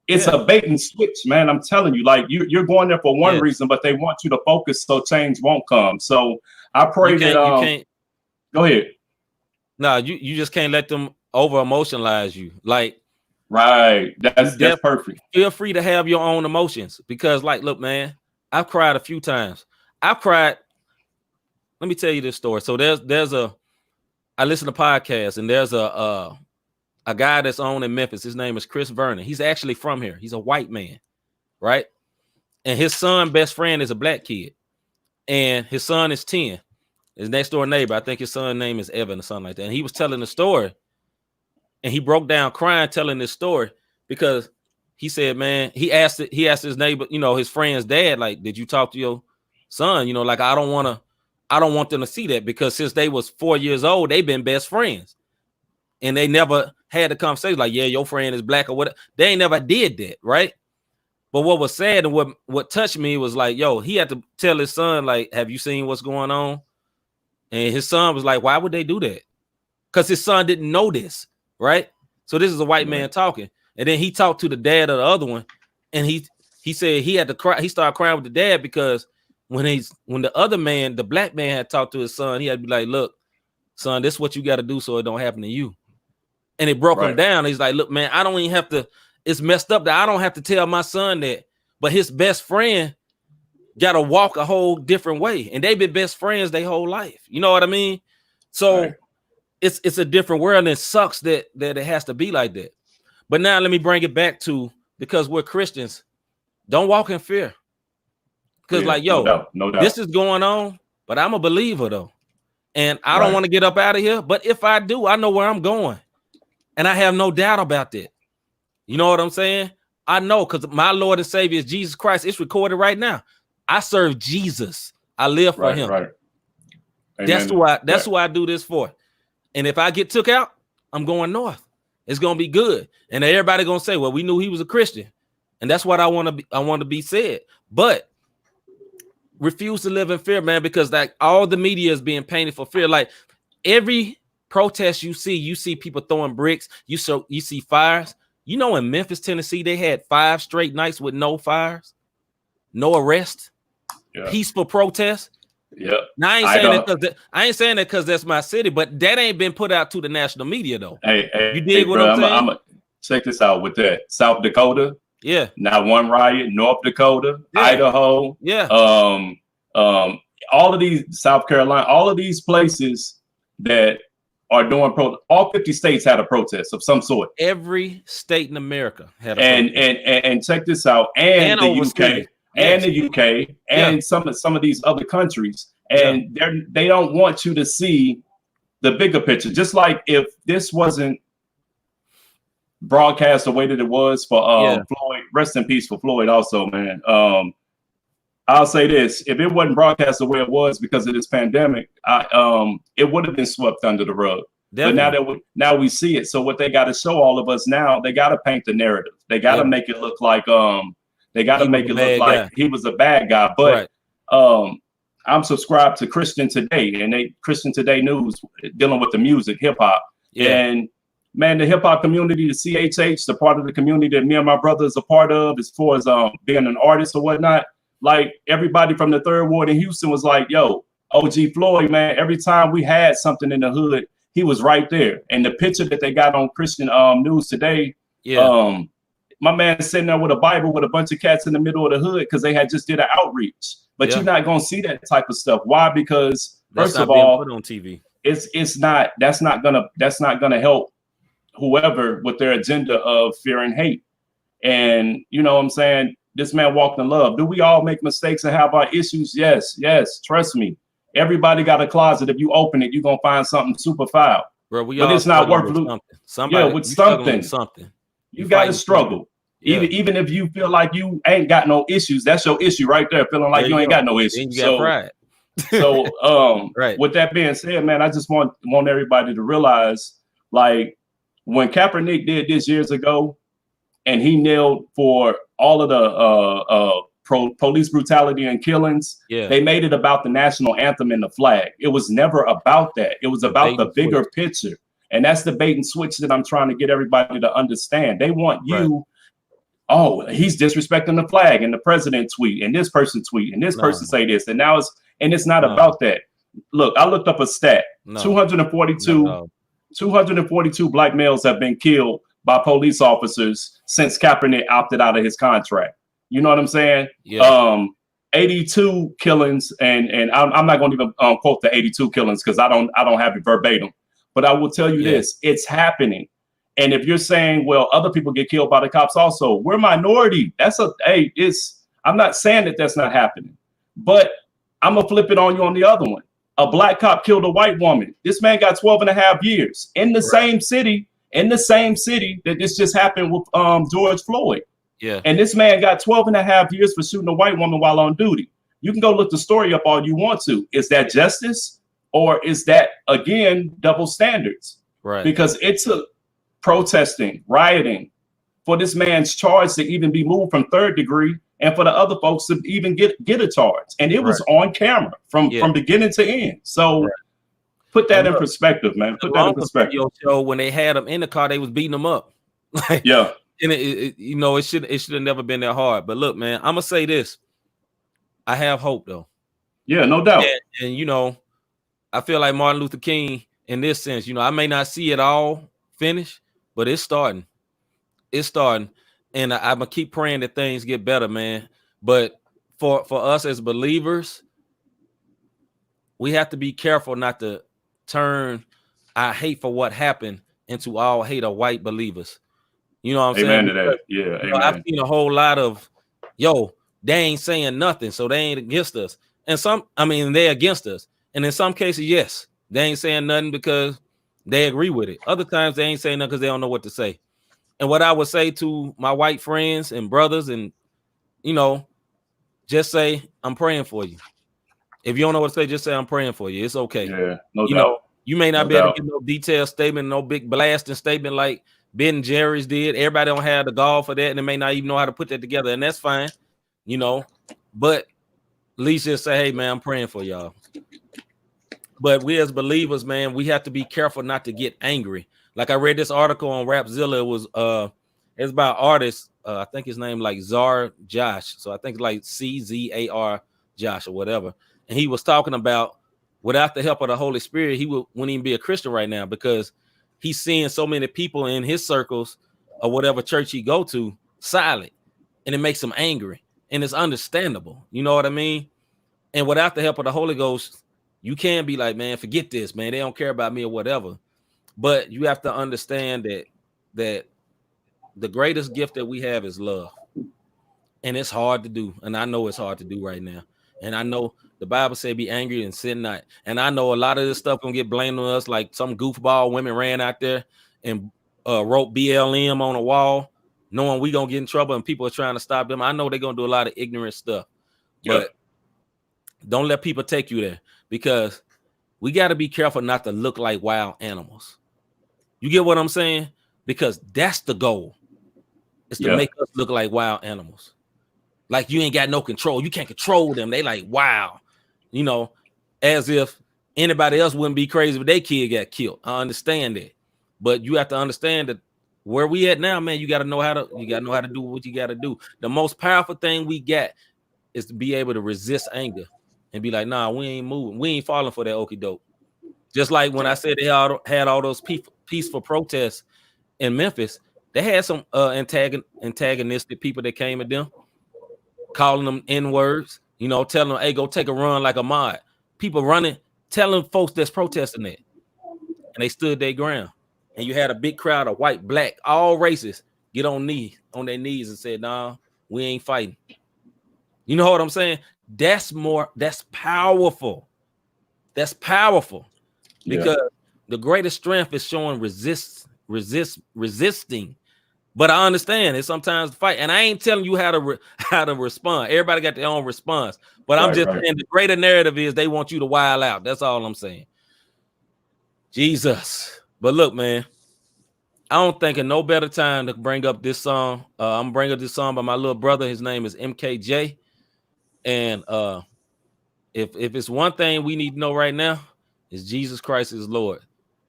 it's Yeah. a bait and switch, man. I'm telling you, like you're going there for one Yeah. reason, but they want you to focus so change won't come. So I pray You that can't go ahead. no, you just can't let them over emotionalize you. Like, Right. That's Def- perfect. feel free to have your own emotions, because like, look, man, I've cried a few times. I've cried. Let me tell you this story. So I listen to podcasts, and there's a guy that's on in Memphis. His name is Chris Vernon. He's actually from here. He's a white man, right? And his son best friend is a black kid, and his son is 10. His next door neighbor, I think his son's name is Evan or something like that. And he was telling the story, and he broke down crying telling this story, because he said, man, he asked his neighbor, his friend's dad, like, did you talk to your son? Like, I don't want them to see that, because since they was 4 years old, they've been best friends, and they never had the conversation like, yeah, your friend is black or whatever. They ain't never did that, right? But what was sad and what touched me was like, yo, he had to tell his son, like, have you seen what's going on? And his son was like, why would they do that? Because his son didn't know this, right? So this is a white man talking. And then he talked to the dad of the other one, and he said he had to cry. He started crying with the dad because when the other man, the black man, had talked to his son, he had to be like, look, son, this is what you got to do so it don't happen to you. And it broke him down. He's like, look, man, I don't even have to, it's messed up that I don't have to tell my son that, but his best friend got to walk a whole different way. And they've been best friends their whole life. You know what I mean? So it's a different world, and it sucks that it has to be like that. But now let me bring it back to, because we're Christians, don't walk in fear. Because like, yo, no doubt. This is going on, but I'm a believer though. And I don't want to get up out of here. But if I do, I know where I'm going. And I have no doubt about that. You know what I'm saying? I know, because my Lord and Savior is Jesus Christ. It's recorded right now. I serve Jesus. I live for him. Right. That's who I do this for. And if I get took out, I'm going north. It's gonna be good. And everybody gonna say, well, we knew he was a Christian. And that's what I want to be said. But refuse to live in fear, man, because like all the media is being painted for fear. Like every protest you see people throwing bricks, you see fires. You know, in Memphis, Tennessee, they had 5 straight nights with no fires, no arrest, peaceful protest. Yeah. Now I ain't saying that because that's my city, but that ain't been put out to the national media though. Hey, you dig what I'm saying? I'm check this out with that. South Dakota. Yeah. Not one riot. North Dakota, Idaho. Yeah. All of these, South Carolina, all of these places that are doing all 50 states had a protest of some sort. Every state in America had a protest. And check this out, and the UK. And the UK and some of these other countries, and they don't want you to see the bigger picture. Just like if this wasn't broadcast the way that it was for Floyd, rest in peace for Floyd. Also, man, I'll say this: if it wasn't broadcast the way it was because of this pandemic, it would have been swept under the rug. Definitely. But now we see it. So what they got to show all of us now, they got to paint the narrative. They got to make it look like They got to make it look like he was a bad guy. But I'm subscribed to Christian Today, and Christian Today News dealing with the music, hip hop. And man, the hip hop community, the CHH, the part of the community that me and my brother is a part of, as far as being an artist or whatnot, like everybody from the 3rd Ward in Houston was like, yo, OG Floyd, man, every time we had something in the hood, he was right there. And the picture that they got on Christian News Today, my man sitting there with a Bible with a bunch of cats in the middle of the hood because they had just did an outreach. But you're not gonna see that type of stuff. Why? Because first of all, put on TV. That's not gonna help whoever with their agenda of fear and hate. And you know what I'm saying? This man walked in love. Do we all make mistakes and have our issues? Yes. Trust me. Everybody got a closet. If you open it, you're gonna find something super foul. Bro, but it's not worth losing. Something. You got to struggle. Even if you feel like you ain't got no issues, that's your issue right there. Feeling like you ain't got no issues. You got pride. So with that being said, man, I just want everybody to realize, like, when Kaepernick did this years ago, and he knelt for all of the police brutality and killings, they made it about the national anthem and the flag. It was never about that. It was about the bigger picture. And that's the bait and switch that I'm trying to get everybody to understand. They want you, he's disrespecting the flag, and the president tweet, and this person tweet, and this person say this, and now it's not about that. Look, I looked up a stat. 242 black males have been killed by police officers since Kaepernick opted out of his contract. You know what I'm saying? 82 killings, and I'm not going to even quote the 82 killings because I don't have it verbatim. But I will tell you this, it's happening. And if you're saying, well, other people get killed by the cops also, we're minority. I'm not saying that that's not happening, but I'm going to flip it on you on the other one. A black cop killed a white woman. This man got 12.5 years in the same city that this just happened with George Floyd. Yeah. And this man got 12.5 years for shooting a white woman while on duty. You can go look the story up all you want to. Is that justice? Or is that, again, double standards? Right. Because it took protesting, rioting, for this man's charge to even be moved from 3rd degree, and for the other folks to even get a charge. And it was on camera from beginning to end. So put that in perspective, man. Put that in perspective. Show when they had him in the car, they was beating him up. Like, yeah. And it should have never been that hard. But look, man, I'm gonna say this. I have hope though. Yeah, no doubt. And I feel like Martin Luther King in this sense. I may not see it all finished, but it's starting. It's starting. And I'm gonna keep praying that things get better, man. But for us as believers, we have to be careful not to turn our hate for what happened into all hate of white believers. You know what I'm saying? Amen to that. Yeah. Amen. I've seen a whole lot of, they ain't saying nothing, so they ain't against us. And they're against us. And in some cases, yes, they ain't saying nothing because they agree with it. Other times they ain't saying nothing because they don't know what to say. And what I would say to my white friends and brothers, and just say, I'm praying for you. If you don't know what to say, just say I'm praying for you. It's okay. Yeah, no doubt. You may not be able to get no detailed statement, no big blasting statement like Ben and Jerry's did. Everybody don't have the gall for that, and they may not even know how to put that together, and that's fine, But at least just say, hey, man, I'm praying for y'all. But we as believers, man, we have to be careful not to get angry. Like I read this article on Rapzilla. It was it's about artist. I think his name like Zar Josh. So I think it's like CZAR Josh or whatever. And he was talking about without the help of the Holy Spirit, he wouldn't even be a Christian right now because he's seeing so many people in his circles or whatever church he go to silent, and it makes him angry. And it's understandable. You know what I mean? And without the help of the Holy Ghost, you can be like, man, forget this, man. They don't care about me or whatever. But you have to understand that the greatest gift that we have is love. And it's hard to do. And I know it's hard to do right now. And I know the Bible said be angry and sin not. And I know a lot of this stuff gonna get blamed on us, like some goofball women ran out there and wrote BLM on a wall, knowing we gonna get in trouble and people are trying to stop them. I know they're gonna do a lot of ignorant stuff. But don't let people take you there, because we got to be careful not to look like wild animals. You get what I'm saying? Because that's the goal, is to make us look like wild animals. Like you ain't got no control. You can't control them. They like, wow, as if anybody else wouldn't be crazy if their kid got killed. I understand that. But you have to understand that where we at now, man, you got to know how to do what you got to do. The most powerful thing we got is to be able to resist anger and be like, nah, we ain't moving. We ain't falling for that okie doke. Just like when I said they had all those peaceful protests in Memphis, they had some antagonistic people that came at them, calling them N-words, telling them, hey, go take a run like a mod. People running, telling folks that's protesting that. And they stood their ground. And you had a big crowd of white, black, all races get on their knees and said, nah, we ain't fighting. You know what I'm saying? That's powerful. That's powerful. Because the greatest strength is showing resisting. But I understand it's sometimes fight, and I ain't telling you how to respond. Everybody got their own response. But I'm just saying the greater narrative is they want you to wild out. That's all I'm saying. Jesus. But look, man, I don't think of no better time to bring up this song. I'm bringing up this song by my little brother. His name is MKJ. And if it's one thing we need to know right now, is Jesus Christ is Lord.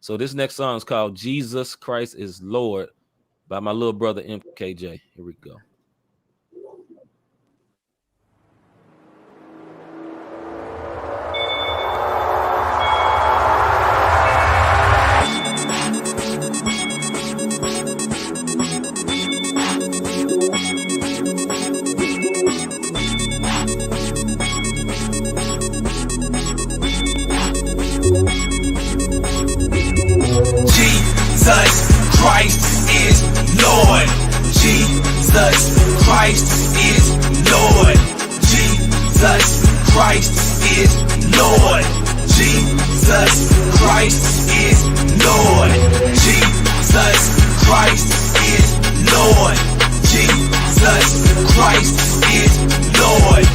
So this next song is called Jesus Christ is Lord by my little brother MKJ. Here we go. Jesus Christ is Lord. Jesus Christ is Lord. Jesus Christ is Lord. Jesus Christ is Lord. Jesus Christ is Lord. Jesus Christ is Lord.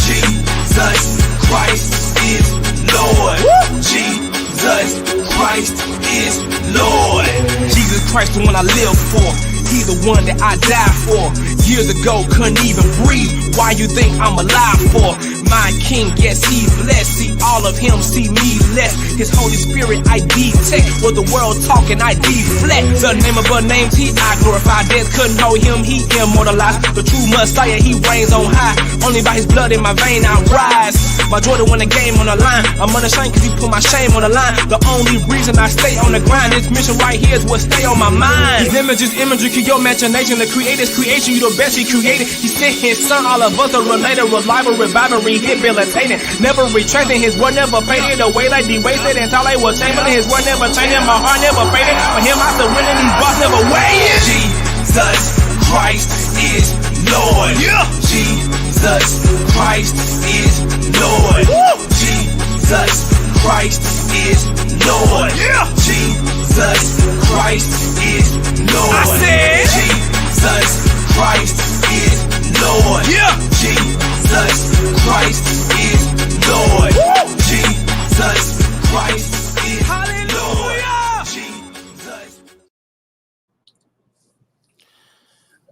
Jesus Christ is Lord. Jesus Christ is Lord. Jesus Christ the one I live for. He the one that I die for. Years ago, couldn't even breathe. Why you think I'm alive for? My King, yes, he's blessed. See all of him, see me less. His Holy Spirit, I detect. What the world talking, I deflect. The name above names, he I glorify. Death couldn't hold him, he immortalized. The true Messiah, he reigns on high. Only by his blood in my vein, I rise. My joy to win the game on the line. I'm unashamed cause he put my shame on the line. The only reason I stay on the grind, this mission right here is what stay on my mind. His image is imagery, keep your imagination. The creator's creation, you the best he created. He sent his son, all of us are related. Reliable, reviving, rehabilitating. Never retracting, his word never faded. The way they wasted and thought they were chambering. His word never changing, my heart never faded. For him I surrender, these bars never weighing. Jesus Christ is Lord. Yeah. Jesus Christ is Lord. Woo. Jesus Christ is Lord. Yeah. Jesus Christ is Lord. I said Jesus Christ is Lord. Yeah. Jesus Christ is Lord. Woo. Jesus Christ is Hallelujah. Jesus.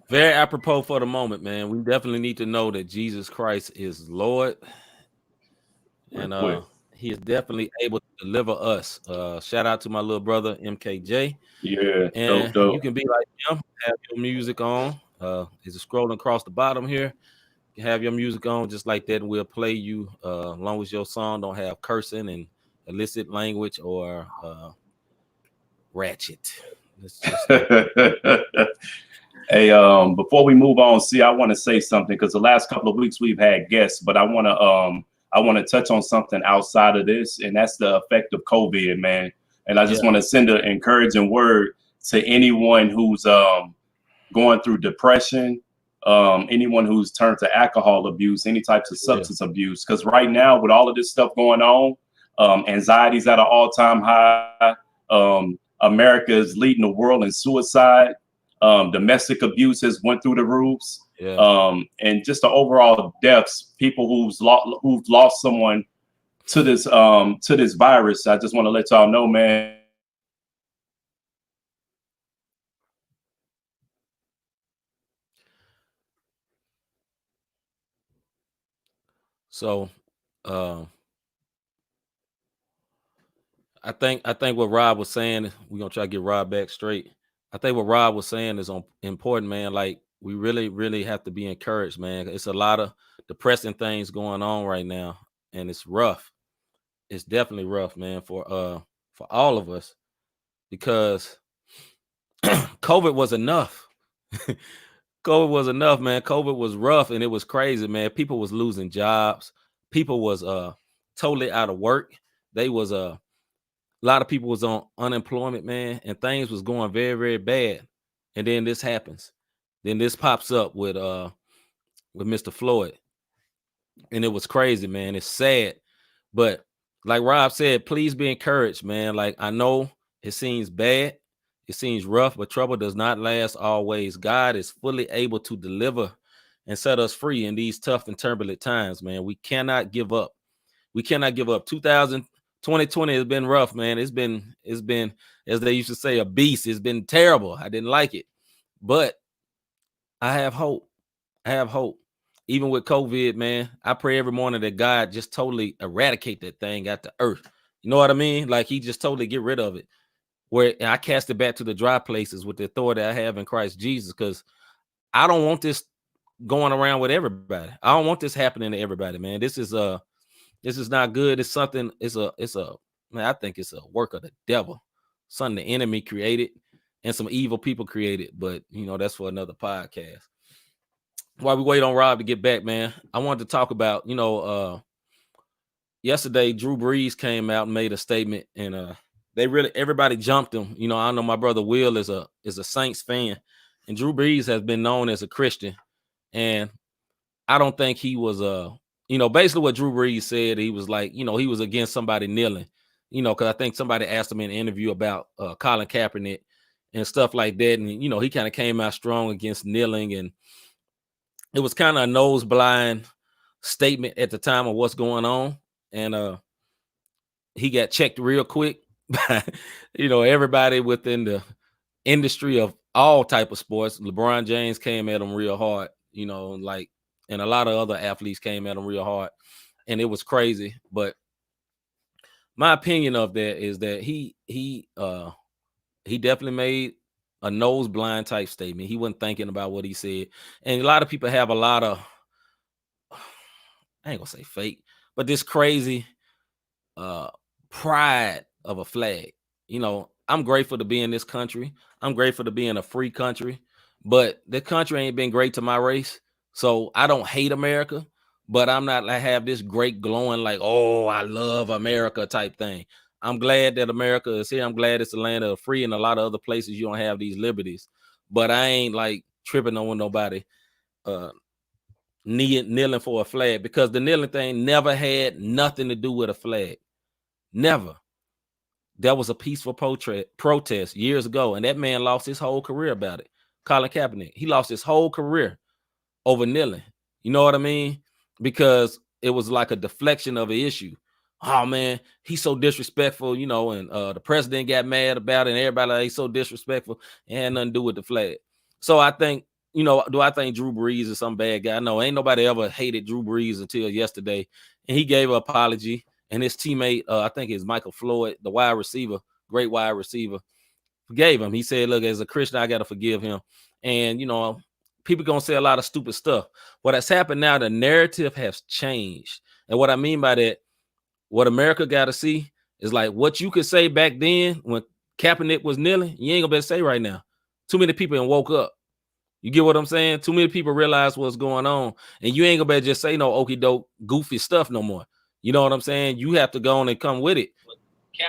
Very apropos for the moment, man. We definitely need to know that Jesus Christ is Lord, and he is definitely able to deliver us. Shout out to my little brother MKJ. Yeah, and dope. You can be like him, have your music on. Is it scrolling across the bottom here? You have your music on just like that, and we'll play you as long as your song don't have cursing and illicit language or ratchet. Hey, before we move on, I want to say something because the last couple of weeks we've had guests, but I want to touch on something outside of this, and that's the effect of COVID, man. And I just want to send an encouraging word to anyone who's going through depression, anyone who's turned to alcohol abuse, any types of substance abuse. Because right now, with all of this stuff going on, anxiety's at an all-time high. America is leading the world in suicide. Domestic abuse has went through the roofs. And just the overall deaths, people who've lost someone to this virus. I just want to let y'all know, man. So I think what Rob was saying, we're gonna try to get Rob back straight. I think what Rob was saying is important, man. Like, we really, really have to be encouraged, man. It's a lot of depressing things going on right now, and it's rough. It's definitely rough, man, for all of us, because COVID was enough. COVID was enough, man. COVID was rough, and it was crazy, man. People was losing jobs. People was totally out of work. They was a lot of people was on unemployment, man, and things was going very, very bad. And then this happens. Then this pops up with Mr. Floyd. And it was crazy, man. It's sad. But like Rob said, please be encouraged, man. Like, I know it seems bad. It seems rough, but trouble does not last always. God is fully able to deliver and set us free in these tough and turbulent times, man. We cannot give up. We cannot give up. 2020 has been rough, man. It's been, as they used to say, a beast. It's been terrible. I didn't like it. But I have hope. I have hope. Even with COVID, man, I pray every morning that God just totally eradicate that thing out the earth. You know what I mean? Like, he just totally get rid of it. Where I cast it back to the dry places with the authority I have in Christ Jesus, because I don't want this going around with everybody. I don't want this happening to everybody, man. This is not good. It's something, man, I think it's a work of the devil. Something the enemy created and some evil people created. But, you know, that's for another podcast. While we wait on Rob to get back, man, I wanted to talk about, you know, yesterday Drew Brees came out and made a statement, and everybody jumped him. You know, I know my brother Will is a Saints fan, and Drew Brees has been known as a Christian, and I don't think he was you know, basically what Drew Brees said, he was like, you know, he was against somebody kneeling, you know, because I think somebody asked him in an interview about Colin Kaepernick and stuff like that, and you know, he kind of came out strong against kneeling, and it was kind of a nose blind statement at the time of what's going on, and he got checked real quick by, you know, everybody within industry of all type of sports. LeBron James came at him real hard, you know, like, and a lot of other athletes came at him real hard, and it was crazy. But my opinion of that is that he definitely made a nose blind type statement. He wasn't thinking about what he said, and a lot of people have a lot of, I ain't gonna say fake, but this crazy pride of a flag. You know, I'm grateful to be in this country. I'm grateful to be in a free country, but the country ain't been great to my race. So I don't hate America, but I'm not like have this great glowing like, oh, I love America type thing. I'm glad that America is here. I'm glad it's the land of the free, and a lot of other places you don't have these liberties. But I ain't like tripping on nobody kneeling for a flag, because the kneeling thing never had nothing to do with a flag. Never. That was a peaceful protest years ago, and that man lost his whole career about it. Colin Kaepernick, he lost his whole career over kneeling. You know what I mean? Because it was like a deflection of an issue. Oh man, he's so disrespectful, you know, and the president got mad about it, and everybody like, he's so disrespectful. It had nothing to do with the flag. So I think, you know, do I think Drew Brees is some bad guy? No, ain't nobody ever hated Drew Brees until yesterday, and he gave an apology. And his teammate, I think it's Michael Floyd, the wide receiver, great wide receiver, forgave him. He said, look, as a Christian, I got to forgive him. And, you know, people going to say a lot of stupid stuff. What has happened now, the narrative has changed. And what I mean by that, what America got to see is like what you could say back then when Kaepernick was kneeling, you ain't going to be able to say right now. Too many people ain't woke up. You get what I'm saying? Too many people realize what's going on. And you ain't going to be able to just say no okie doke goofy stuff no more. You know what I'm saying? You have to go on and come with it.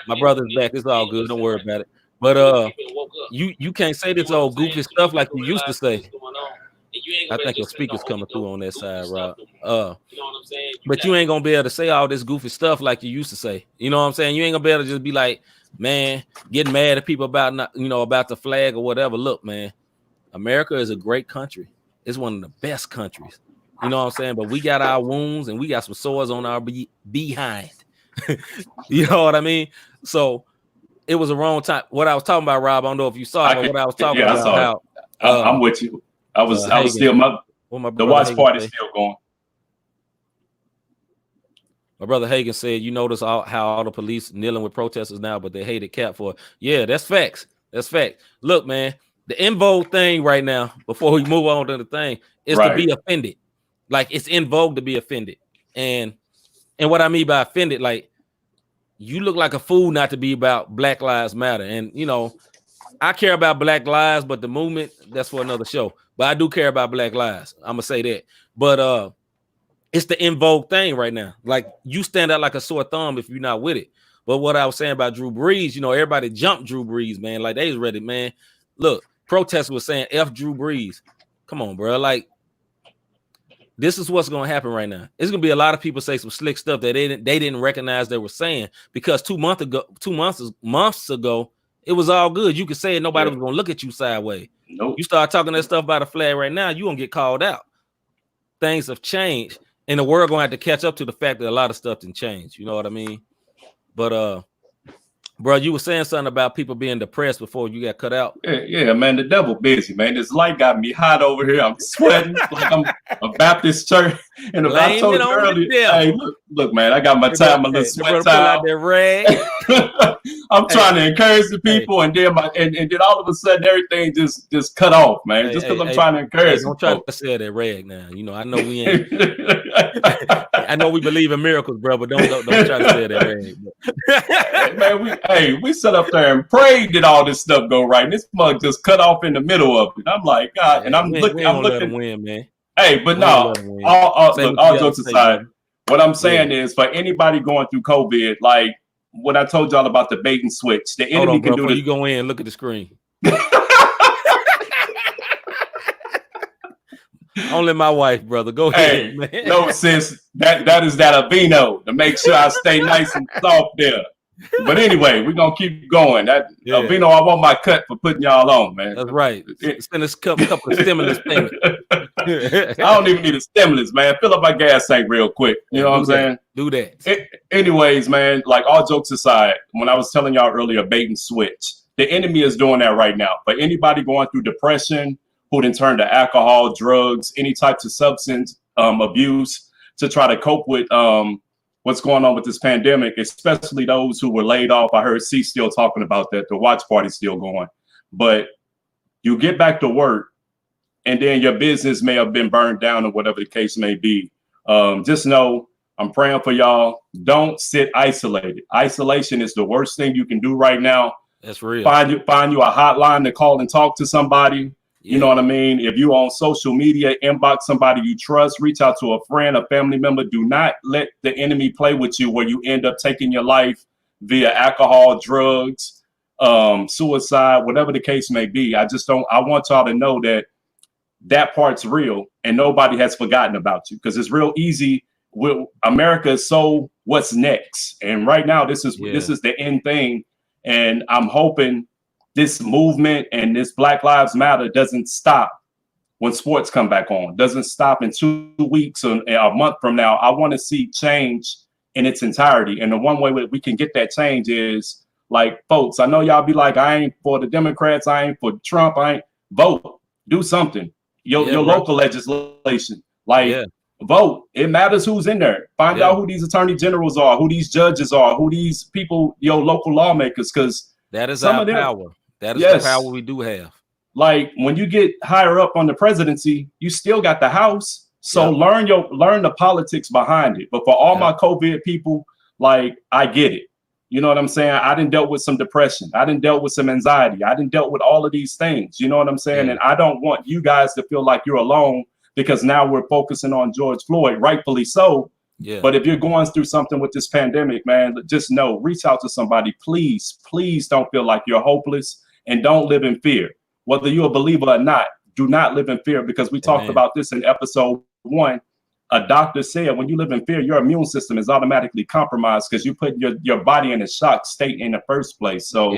My brother's back. It's all good. Don't worry about it. But you can't say this old goofy stuff like you used to say. I think your speaker's coming through on that side, Rob. But you ain't gonna be able to say all this goofy stuff like you used to say. You know what I'm saying? You ain't gonna be able to just be like, man, getting mad at people about not, you know, about the flag or whatever. Look, man, America is a great country. It's one of the best countries. You know what I'm saying? But we got our wounds and we got some sores on our behind. You know what I mean? So it was a wrong time. What I was talking about, Rob, I don't know if you saw it, but what I was talking about. I'm with you. I was still the watch party still going. My brother Hagen said, you notice how all the police kneeling with protesters now, but they hated Cap for it. Yeah, that's facts. That's fact. Look, man, the in vogue thing right now, before we move on to the thing, is to be offended. Like, it's in vogue to be offended. And what I mean by offended, like, you look like a fool not to be about Black Lives Matter. And, you know, I care about Black lives, but the movement, that's for another show. But I do care about Black lives. I'm going to say that. But it's the in vogue thing right now. Like, you stand out like a sore thumb if you're not with it. But what I was saying about Drew Brees, you know, everybody jumped Drew Brees, man. Like, they was ready, man. Look, protesters were saying F Drew Brees. Come on, bro. Like, this is what's going to happen right now. It's going to be a lot of people say some slick stuff that they didn't recognize they were saying, because 2 months ago, it was all good. You could say it. Nobody was going to look at you sideways. Nope. You start talking that stuff about the flag right now, you're going to get called out. Things have changed, and the world going to have to catch up to the fact that a lot of stuff didn't change. You know what I mean? But, bro, you were saying something about people being depressed before you got cut out. Yeah, man, the devil busy, man. This light got me hot over here. I'm sweating like I'm a Baptist church. And I told you earlier, hey, look, man, I got my time, my little sweat towel. I'm trying to encourage the people, and then then all of a sudden everything just cut off, man. Just because I'm trying to encourage. Don't try to say that rag now. You know, I know we ain't. I know we believe in miracles, bro, but don't try to say that rag. Man, we sat up there and prayed that all this stuff go right. And this mug just cut off in the middle of it. I'm like, God, and I'm looking. Let him win, man. Hey, but no, all jokes aside, what I'm saying is, for anybody going through COVID, like what I told y'all about the bait and switch, the enemy can do this. You go in, look at the screen. Only my wife, brother. Go ahead, man. No, sis, that is that Aveeno to make sure I stay nice and soft there. But anyway, we're gonna keep going. Aveeno, I want my cut for putting y'all on, man. That's right. Send us a couple of stimulus payments. I don't even need a stimulus, man. Fill up my gas tank real quick. You know what I'm saying? Do that. Anyways, man, like all jokes aside, when I was telling y'all earlier, bait and switch, The enemy is doing that right now. But anybody going through depression, who then turn to alcohol, drugs, any types of substance abuse to try to cope with what's going on with this pandemic, especially those who were laid off. I heard C still talking about that. The watch party's still going. But you get back to work, and then your business may have been burned down or whatever the case may be. Just know I'm praying for y'all. Don't sit isolated. Isolation is the worst thing you can do right now. That's real. Find you a hotline to call and talk to somebody. You know what I mean? If you on social media, inbox somebody you trust, reach out to a friend, a family member. Do not let the enemy play with you where you end up taking your life via alcohol, drugs, suicide, whatever the case may be. I want y'all to know that part's real and nobody has forgotten about you, because it's real easy. America is so what's next. And right now, this is the end thing. And I'm hoping this movement and this Black Lives Matter doesn't stop when sports come back on, doesn't stop in 2 weeks or a month from now. I want to see change in its entirety. And the one way we can get that change is, like, folks, I know y'all be like, I ain't for the Democrats, I ain't for Trump, I ain't. Vote, do something. Your local legislation, vote. It matters who's in there. Find out who these attorney generals are, who these judges are, who these people, your local lawmakers, because that is our power. That is the power we do have. Like, when you get higher up on the presidency, you still got the House. So learn the politics behind it. But for all my COVID people, like, I get it. You know what I'm saying? I done dealt with some depression. I done dealt with some anxiety. I done dealt with all of these things. You know what I'm saying? And I don't want you guys to feel like you're alone, because now we're focusing on George Floyd, rightfully so. Yeah. But if you're going through something with this pandemic, man, just know, reach out to somebody. Please, please don't feel like you're hopeless, and don't live in fear. Whether you're a believer or not, do not live in fear, because we talked about this in episode 1. A doctor said when you live in fear, your immune system is automatically compromised because you put your body in a shock state in the first place. So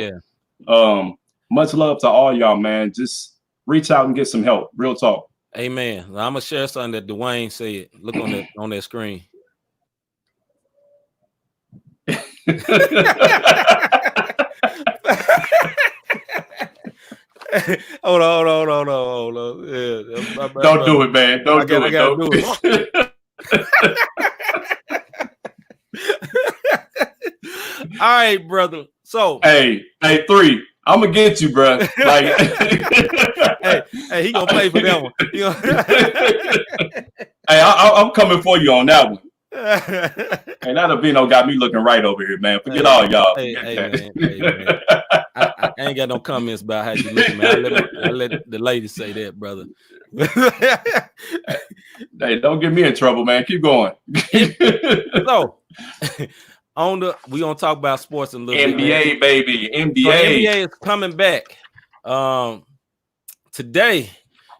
much love to all y'all, man. Just reach out and get some help. Real talk. Amen. Now, I'm gonna share something that Dwayne said. Look on that screen. Hold on. Yeah, don't do it, man. Don't do it. All right, brother. So hey, 3. I'm gonna get you, bro. Like, hey, he gonna play for that one. Hey, I'm coming for you on that one. Hey, that Avino got me looking right over here, man. Forget all y'all. Man. I ain't got no comments about how you looking, man. I let the lady say that, brother. Hey, don't get me in trouble, man. Keep going. So, we gonna talk about sports in a little NBA, bit. baby. NBA. So NBA is coming back. Today,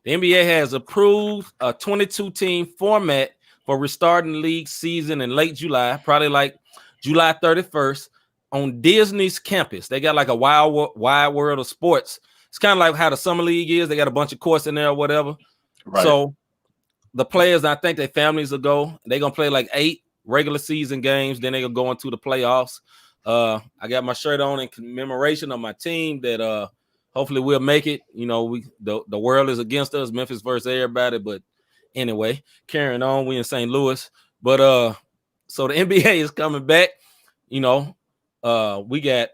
the NBA has approved a 22-team format for restarting the league season in late July, probably like July 31st, on Disney's campus. They got like a wide world of sports. It's kind of like how the summer league is. They got a bunch of courts in there or whatever. Right. So the players, I think their families will go. They're going to play like 8 regular season games. Then they're going to go into the playoffs. I got my shirt on in commemoration of my team that hopefully we'll make it. You know, the world is against us. Memphis versus everybody. But anyway, carrying on. We in St. Louis. But so the NBA is coming back. You know, we got,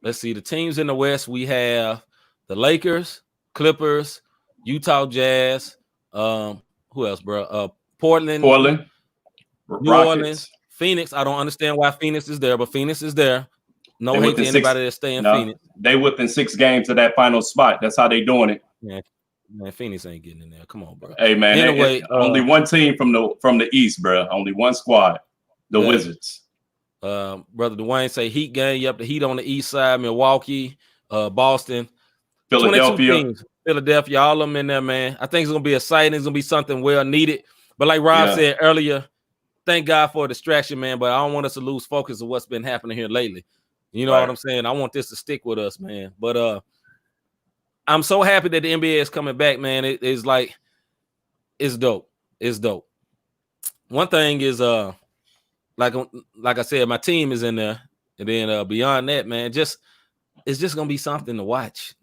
let's see, the teams in the West. We have the Lakers, Clippers, Utah Jazz. Who else, bro? Portland, New Orleans, Phoenix. I don't understand why Phoenix is there, but Phoenix is there. No hate to anybody that's staying in Phoenix. They within 6 games to that final spot. That's how they doing it. Man, Phoenix ain't getting in there. Come on, bro. Hey, man. Anyway, only one team from the East, bro. Only one squad. The Wizards. Brother Dwayne say Heat game. Yep, the Heat on the East side. Milwaukee, Boston, Philadelphia, all of them in there, man. I think it's gonna be exciting. It's gonna be something well needed. But like Rob said earlier, thank God for a distraction, man. But I don't want us to lose focus of what's been happening here lately. You know what I'm saying? I want this to stick with us, man. But I'm so happy that the NBA is coming back, man. It's like, it's dope. It's dope. One thing is like I said, my team is in there, and then beyond that, man, it's it's just gonna be something to watch.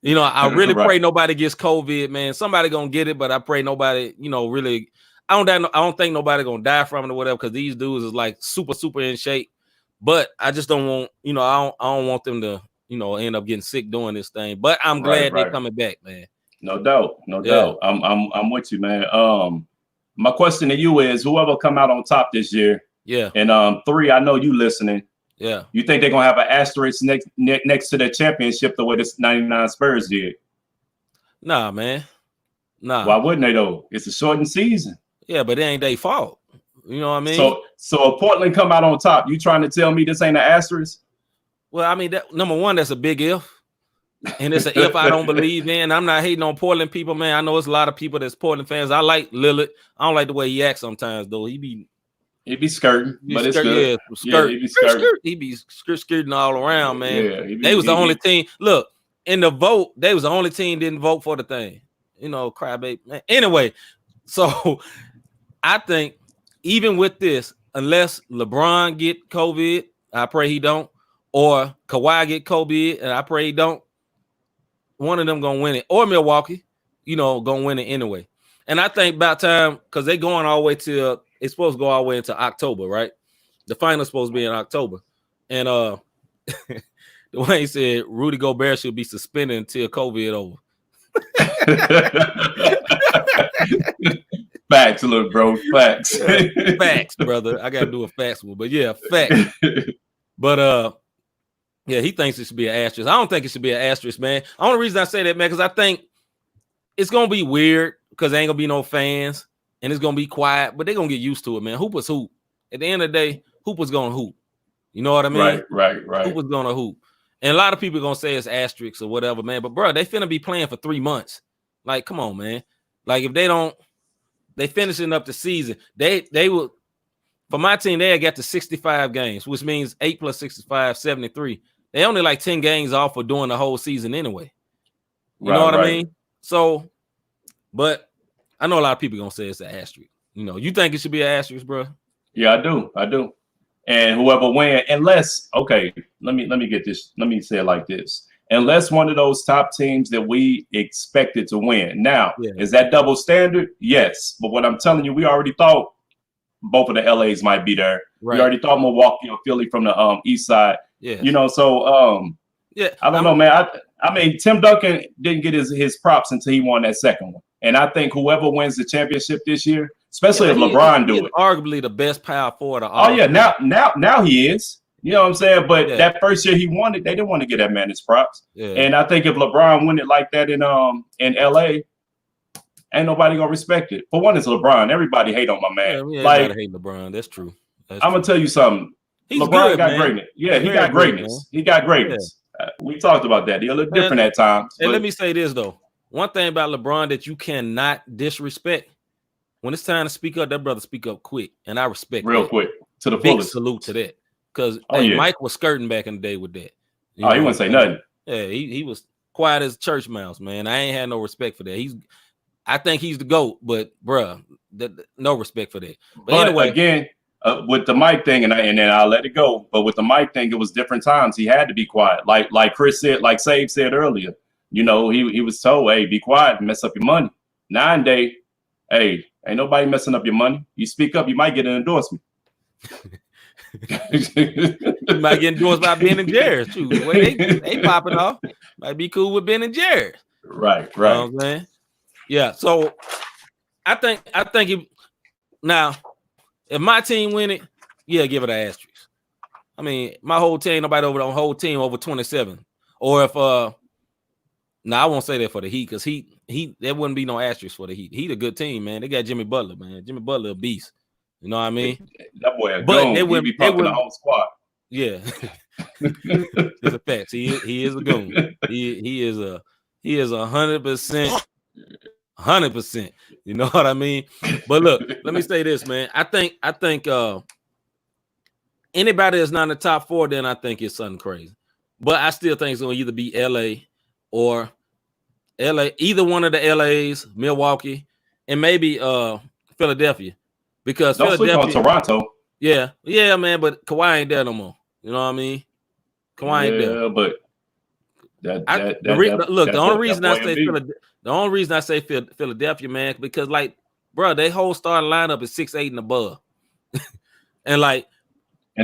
You know, I really Right. pray nobody gets COVID, man. Somebody gonna get it, but I pray nobody, you know, really. I don't think nobody gonna die from it or whatever, because these dudes is like super in shape. But I just don't want, you know, I don't want them to, you know, end up getting sick doing this thing. But I'm glad they're coming back, man. No doubt, no doubt. I'm with you, man. My question to you is, whoever come out on top this year, Yeah, and 3, I know you listening. yeah. You think they're gonna have an asterisk next to the championship the way this 99 Spurs did? Nah, man. Nah. Why wouldn't they though? It's a shortened season. Yeah, but it ain't their fault. You know what I mean? So if Portland come out on top, you trying to tell me this ain't an asterisk? Well, I mean, that, number one, that's a big if. And it's an if I don't believe in. I'm not hating on Portland people, man. I know it's a lot of people that's Portland fans. I like Lillard. I don't like the way he acts sometimes, though. He be skirting, but it's good. Skirt. He be skirting. He be skirting all around, man. Yeah, They was the only team. Look, in the vote, they was the only team didn't vote for the thing. You know, crybaby. Man. Anyway, so I think even with this, unless LeBron get COVID, I pray he don't, or Kawhi get COVID, and I pray he don't, one of them gonna win it, or Milwaukee, you know, gonna win it anyway. And I think about time, because they going all the way to, it's supposed to go all the way into October, right? The final's supposed to be in October. And Dwayne said Rudy Gobert should be suspended until COVID over. Facts, little bro. Facts. Facts, brother. I gotta do a facts one, but yeah, facts. But yeah, he thinks it should be an asterisk. I don't think it should be an asterisk, man. The only reason I say that, man, because I think it's gonna be weird because there ain't gonna be no fans and it's gonna be quiet, but they're gonna get used to it, man. Hoopers hoop. At the end of the day, Hoopers gonna hoop. You know what I mean? Right. Hoopers gonna hoop. And a lot of people gonna say it's asterisks or whatever, man. But bro, they finna be playing for 3 months. Like, come on, man. Like, if they finishing up the season. They will, for my team, they got to 65 games, which means 8 plus 65, 73. They only like 10 games off for doing the whole season anyway. You know what I mean? So, but I know a lot of people gonna say it's an asterisk. You know, you think it should be an asterisk, bro? Yeah, I do. And whoever wins, unless, okay, let me get this. Let me say it like this. Unless one of those top teams that we expected to win. Now, is that double standard? Yes. But what I'm telling you, we already thought both of the LAs might be there. Right. We already thought Milwaukee or Philly from the east side. Yeah. You know, so yeah, I don't know, man. I mean, Tim Duncan didn't get his props until he won that second one. And I think whoever wins the championship this year, especially if LeBron do it, arguably the best power forward of all. Oh yeah, now he is. You know what I'm saying? But that first year he won it, they didn't want to get that man his props. Yeah. And I think if LeBron win it like that in LA, ain't nobody gonna respect it. For one, it's LeBron. Everybody hate on my man. Yeah, like hate LeBron. That's true. I'm gonna tell you something. LeBron got greatness. Yeah, he got greatness. He got greatness. We talked about that. He'll look different at times. And let me say this though. One thing about LeBron that you cannot disrespect. When it's time to speak up, that brother speak up quick, and I respect real that. Quick to the big fullest. Salute to that. Because Mike was skirting back in the day with that. He wouldn't say nothing. Yeah, he was quiet as a church mouse, man. I ain't had no respect for that. I think he's the GOAT, but bruh, no respect for that. But anyway, again, with the mic thing, and then I'll let it go. But with the mic thing, it was different times. He had to be quiet, like Chris said, like Save said earlier. You know, he was told, "Hey, be quiet, mess up your money." 9 day, hey, ain't nobody messing up your money. You speak up, you might get an endorsement. You might get endorsed by Ben and Jerry's too. The way they popping off, might be cool with Ben and Jerry's. Right. You know what I'm saying? Yeah. So I think now, if my team win it, yeah, give it an asterisk. I mean, my whole team, nobody over the whole team over 27. Or if I won't say that for the Heat, because there wouldn't be no asterisk for the Heat. Heat a good team, man. They got Jimmy Butler, man. Jimmy Butler a beast. You know what I mean? That boy, but they would be pumping the whole squad. Yeah, it's a fact. He is a goon. He is 100%. 100%. You know what I mean? But look, let me say this, man. I think anybody that's not in the top 4, then I think it's something crazy. But I still think it's gonna either be LA or LA, either one of the LAs, Milwaukee, and maybe Philadelphia. Because don't sleep on Toronto. Yeah, man, but Kawhi ain't there no more. You know what I mean? Kawhi ain't there. But The only reason I say Philadelphia, man, because like, bro, they whole starting lineup is 6'8" and above, and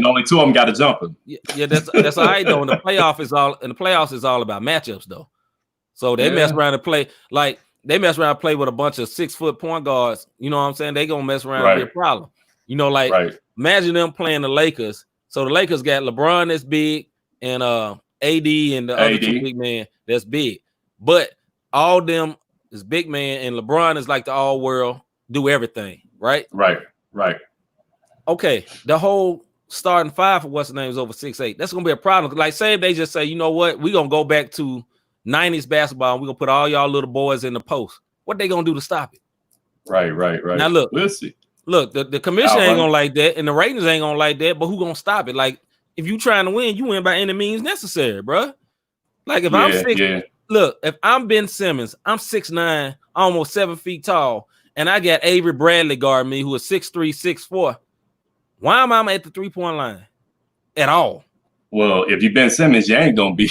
only two of them got a jumper. Yeah, that's all right though. And the playoffs is all about matchups though. So they mess around and play with a bunch of 6-foot point guards. You know what I'm saying? They gonna mess around and be a problem. You know, imagine them playing the Lakers. So the Lakers got LeBron that's big and AD and the other two big men that's big. But all them is big man and LeBron is like the all world, do everything, right? Right. Okay, the whole starting five for what's the name is over 6'8". That's gonna be a problem. Like, say if they just say, you know what, we're gonna go back to 90s basketball and we're gonna put all y'all little boys in the post. What they gonna do to stop it? Right. Now look, we'll see. Look, the commission ain't gonna like that, and the ratings ain't gonna like that, but who gonna stop it? Like, if you trying to win, you win by any means necessary, bro. Like, if I'm 6, look, if I'm Ben Simmons, I'm 6'9", almost 7 feet tall, and I got Avery Bradley guarding me, who is 6'3", 6'4". Why am I at the 3-point line at all? Well, if you Ben Simmons, you ain't gonna be.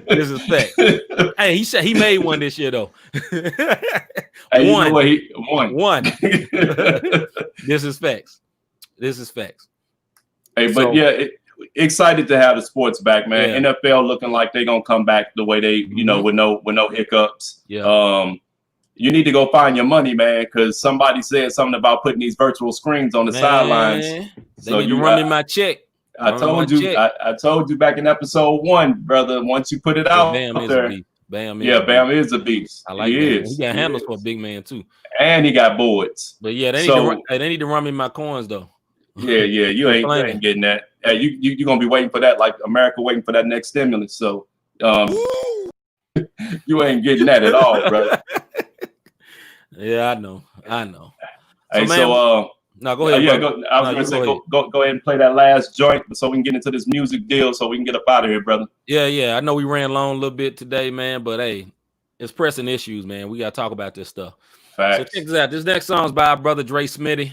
This is fact. Hey, he said he made one this year though. Hey, one. One. This is facts. Hey, but excited to have the sports back, man. Yeah. NFL looking like they're gonna come back the way they, with no hiccups. Yeah. You need to go find your money, man, because somebody said something about putting these virtual screens on the sidelines. They need to run me my check. I told you back in episode 1, brother. Once you put it out there, Bam is a beast. I like that. He got handles for a big man too, and he got boards. But yeah, they need to run me my coins though. Yeah, you ain't getting that. You gonna be waiting for that, like America waiting for that next stimulus. So, you ain't getting that at all, brother. Yeah, I know. Hey, no, go ahead. I was gonna say go ahead and play that last joint so we can get into this music deal so we can get up out of here, brother. Yeah. I know we ran long a little bit today, man, but hey, it's pressing issues, man. We gotta talk about this stuff. Facts. So check this out. This next song is by our brother Dre Smitty.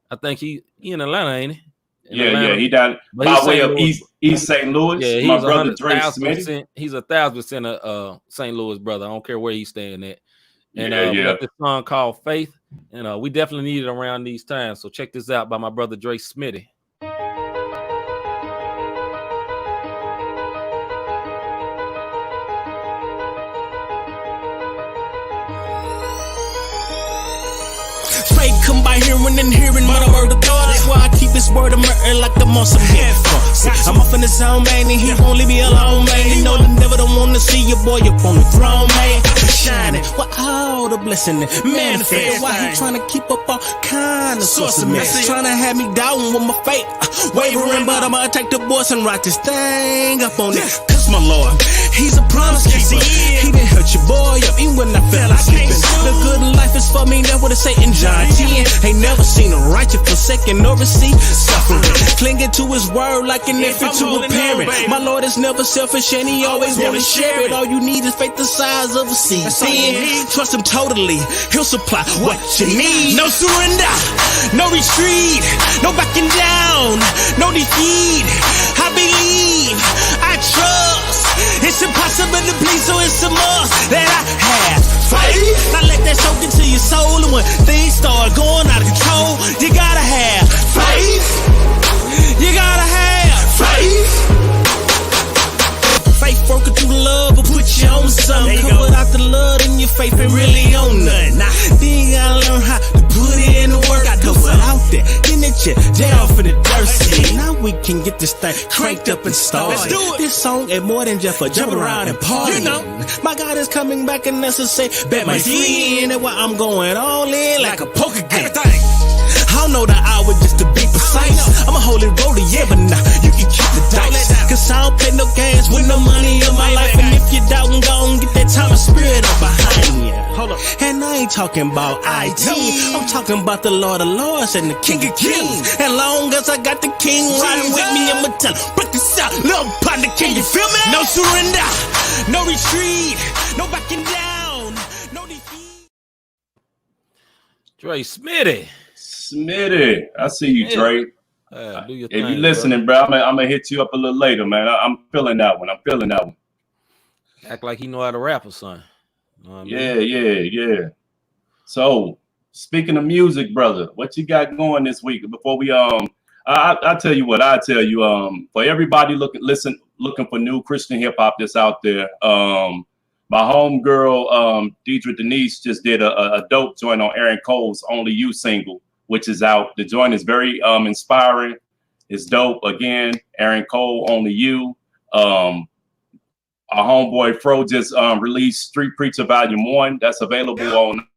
I think he in Atlanta, ain't he? Yeah, he down by way of East St. Louis. Yeah, he's my brother Dre Smitty. He's 1,000% a St. Louis brother. I don't care where he's staying at. And we got this song called Faith, and we definitely need it around these times. So check this out by my brother Dre Smitty. Faith come by hearing and hearing my word of God. That's why I keep this word of murder like I'm on some headphones. I'm off in the zone, man, and he won't leave me alone, man. He know the devil don't want to see your boy up on the throne, man. Shining, well, all the blessing manifest. Why he trying to keep up all kind of sorts of mess? Trying to have me down with my faith wavering, but I'ma take the boys and write this thing up on it. Cause my Lord, he's a promise keeper. He didn't hurt your boy up even when I fell asleep. The good life is for me, that's what it say in John 10. Ain't never seen a righteous forsaken nor receive suffering. Clinging to his word like an infant to a parent. My Lord is never selfish and he always want to share it. All you need is faith the size of a seed. Trust him totally, he'll supply what you need. No surrender, no retreat, no backing down, no defeat. I believe, I trust. It's impossible to please, so it's a must that I have faith. Now let that soak into your soul, and when things start going out of control, you gotta have faith. You gotta have faith. Faith working through love will put you on something. Come without the love, then your faith ain't really on nothing. Then you gotta learn how to put it in the work. I do it out there, then it you down for the dirt. See, now we can get this thing cranked up and started. Let's do it. This song ain't more than just for jumping around and partying. My God is coming back and that's to say, bet my friend, and why I'm going all in like a poker game. I don't know the hour just to be precise. I'm a holy roller, yeah, but nah, you can keep the dice. Cause I don't play no games with no money in my life. And if you doubt and go and get that time and spirit up behind you. Hold up. And I ain't talking about IT. I'm talking about the Lord of Lords and the King of Kings. And long as I got the King riding with me, I'ma tell him, break this out, little partner, can you feel me? No surrender, no retreat, no backing down, no defeat. Dre Smitty. I see you, Dre. Do your If thing, you listening, bro, I'm gonna hit you up a little later, man. I'm feeling that one. Act like he know how to rap or something. You know what I mean? Yeah. So speaking of music, brother, what you got going this week? Before we I tell you what, I tell you, for everybody looking for new Christian hip hop that's out there, my homegirl, Deidre Denise just did a dope joint on Aaron Cole's Only You single, which is out. The joint is very inspiring. It's dope. Again, Aaron Cole, Only You. Our homeboy Fro just released Street Preacher Volume 1. That's available on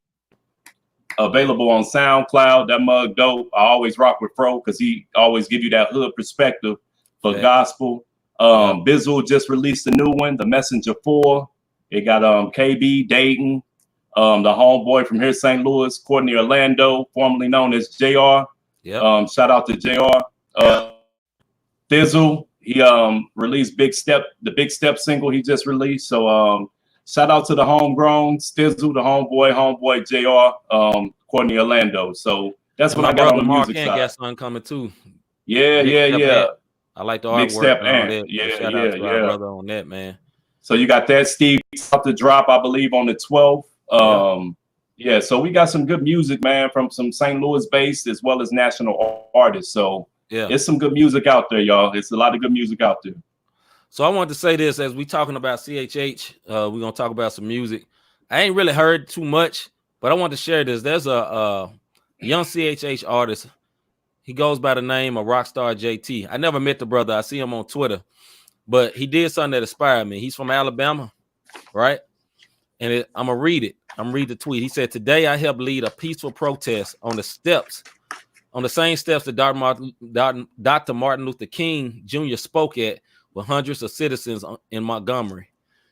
SoundCloud. That mug dope. I always rock with Fro because he always give you that hood perspective for gospel. Bizzle just released a new one, The Messenger 4. It got KB Dayton, the homeboy from here, St. Louis, Courtney Orlando, formerly known as JR. Yeah. Shout out to JR. Thizzle, he released the Big Step single he just released. So shout out to the homegrown Thizzle, the homeboy JR, Courtney Orlando. So that's what I got on the music side. Got something coming too. Yeah. I like the Big artwork. Step and all that. Yeah, Shout out to our brother on that, man. So you got that Steve about to drop, I believe, on the 12th. Yeah, so we got some good music, man, from some St. Louis based as well as national artists. So yeah, it's some good music out there, y'all. It's a lot of good music out there. So I wanted to say this as we talking about CHH. We're gonna talk about some music. I ain't really heard too much, but I want to share this. There's a young CHH artist. He goes by the name of Rockstar JT. I never met the brother. I see him on Twitter, but he did something that inspired me. He's from Alabama, right? And I'm gonna read it. I'm gonna read the tweet. He said, "Today I helped lead a peaceful protest on the same steps that Dr. Martin Luther King Jr. spoke at with hundreds of citizens in Montgomery.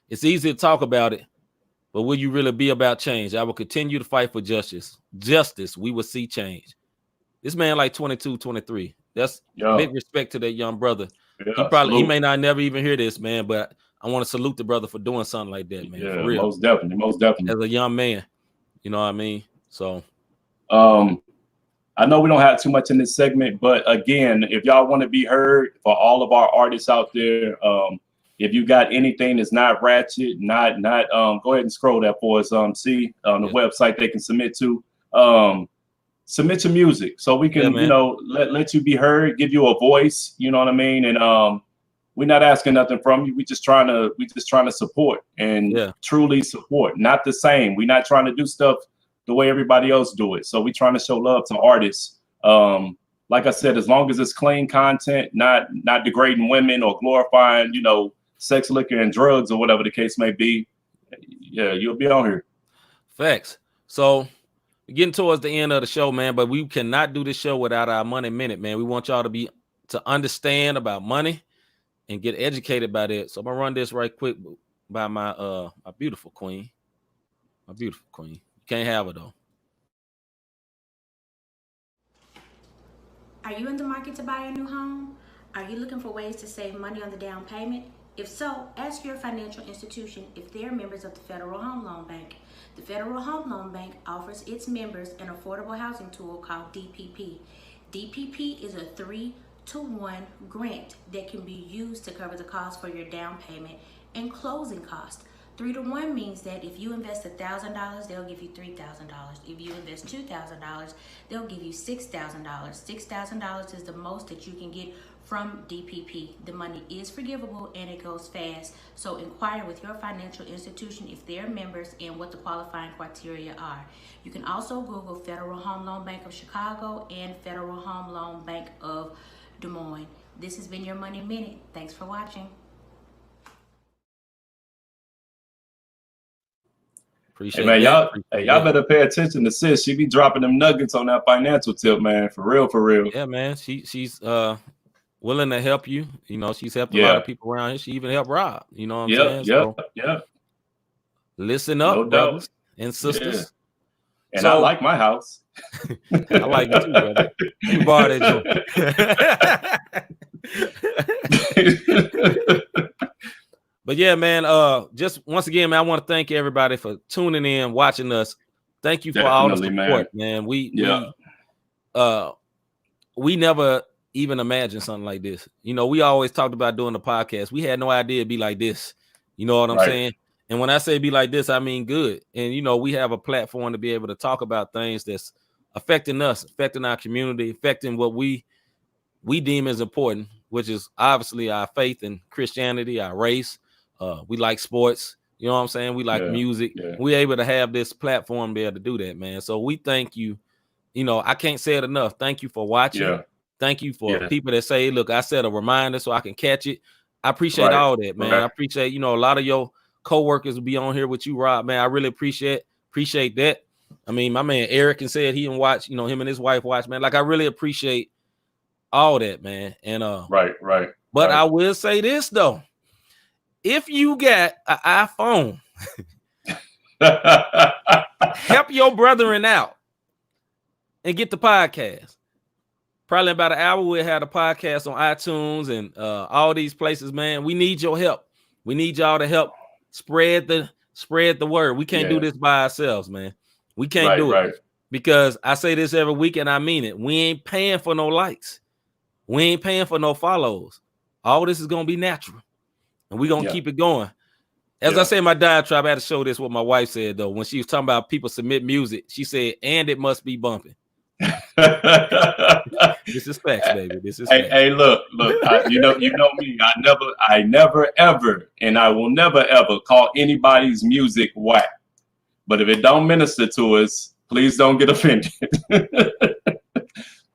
It's easy to talk about it, but will you really be about change? I will continue to fight for justice. We will see change." This man like 22, 23. That's big respect to that young brother. Yeah, he may not never even hear this, man, but I want to salute the brother for doing something like that, man. Yeah, for real. Most definitely. As a young man, you know what I mean? So I know we don't have too much in this segment, but again, if y'all want to be heard, for all of our artists out there, if you got anything that's not ratchet, not go ahead and scroll that for us. See on the website they can submit to. Submit your music so we can, let you be heard, give you a voice, you know what I mean? And we're not asking nothing from you. We just trying to support and truly support. Not the same. We're not trying to do stuff the way everybody else do it. So we're trying to show love to artists. Like I said, as long as it's clean content, not degrading women or glorifying, sex, liquor, and drugs or whatever the case may be, you'll be on here. Facts. So we're getting towards the end of the show, man, but we cannot do this show without our Money Minute, man. We want y'all to understand about money and get educated about it. So I'm gonna run this right quick by my beautiful queen. My beautiful queen. You can't have her though. Are you in the market to buy a new home? Are you looking for ways to save money on the down payment? If so, ask your financial institution if they're members of the Federal Home Loan Bank. The Federal Home Loan Bank offers its members an affordable housing tool called DPP. DPP is a 3-to-1 grant that can be used to cover the cost for your down payment and closing costs. 3-to-1 means that if you invest $1,000, they'll give you $3,000. If you invest $2,000, they'll give you $6,000. $6,000 is the most that you can get from DPP. The money is forgivable and it goes fast. So inquire with your financial institution if they're members and what the qualifying criteria are. You can also Google Federal Home Loan Bank of Chicago and Federal Home Loan Bank of Des Moines. This has been your Money Minute. Thanks for watching. Hey man, y'all better pay attention to sis. She be dropping them nuggets on that financial tip, man. For real. Yeah, man. She's willing to help you. She's helped a lot of people around here. She even helped Rob. You know what I'm saying? Yeah. Listen up, brothers and sisters. Yeah. And I like my house. I like it too, brother. You bought it, Joe. But yeah, man, just once again, man, I want to thank everybody for tuning in, watching us. Thank you for all the support, man. We never even imagine something like this. You know, we always talked about doing the podcast. We had no idea it'd be like this. You know what I'm saying? And when I say be like this, I mean good. And, you know, we have a platform to be able to talk about things that's affecting us, affecting our community, affecting what we deem as important, which is obviously our faith in Christianity, our race. We like sports. You know what I'm saying? We like music. Yeah. We're able to have this platform to be able to do that, man. So we thank you. You know, I can't say it enough. Thank you for watching. Yeah. Thank you for people that say, look, I set a reminder so I can catch it. I appreciate all that, man. I appreciate, you know, a lot of your co-workers will be on here with you, Rob, man. I really appreciate that. I mean, my man Eric and said he didn't watch, you know, him and his wife watch, man. Like, I really appreciate all that, man. And but I will say this though. If you got an iPhone, help your brethren out and get the podcast. Probably in about an hour, we'll have the podcast on iTunes and all these places, man. We need your help. We need y'all to help spread the word. We can't do this by ourselves, man. We can't do it because I say this every week and I mean it. We ain't paying for no likes. We ain't paying for no follows. All this is gonna be natural, and we're gonna keep it going. As I say in my diatribe, I had to show this what my wife said though. When she was talking about people submit music, she said, and it must be bumping. This is facts, baby. This is facts. Hey, look. You know me. I never, ever, and I will never, ever call anybody's music whack. But if it don't minister to us, please don't get offended.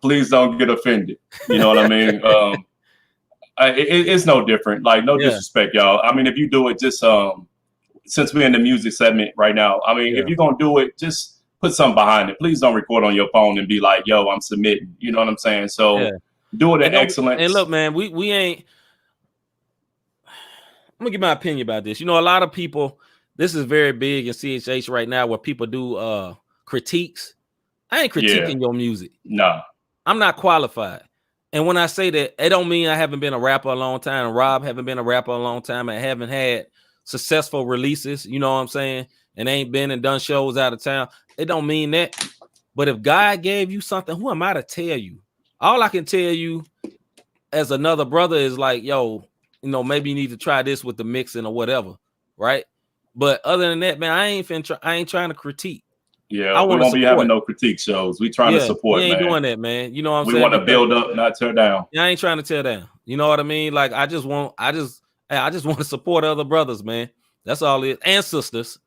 Please don't get offended. You know what I mean? It's no different. Like, no disrespect, y'all. I mean, if you do it, just since we're in the music segment right now, I mean, if you're gonna do it, just put something behind it. Please don't record on your phone and be like, yo, I'm submitting. You know what I'm saying? So do it in excellence. And look, man, we ain't. I'm gonna give my opinion about this. You know, a lot of people, this is very big in CHH right now where people do critiques. I ain't critiquing your music. No. I'm not qualified. And when I say that, it don't mean I haven't been a rapper a long time. Rob haven't been a rapper a long time. I haven't had successful releases. You know what I'm saying? And ain't been and done shows out of town. It don't mean that. But if God gave you something, who am I to tell you? All I can tell you as another brother is like, yo, you know, maybe you need to try this with the mixing or whatever, right? But other than that, man, I ain't trying to critique. Yeah, we won't be having no critique shows. We trying to support, man. We ain't doing that, man. You know what I'm saying? We want to build up, not tear down. I ain't trying to tear down. You know what I mean? Like, I just want to support other brothers, man. That's all it is. And sisters.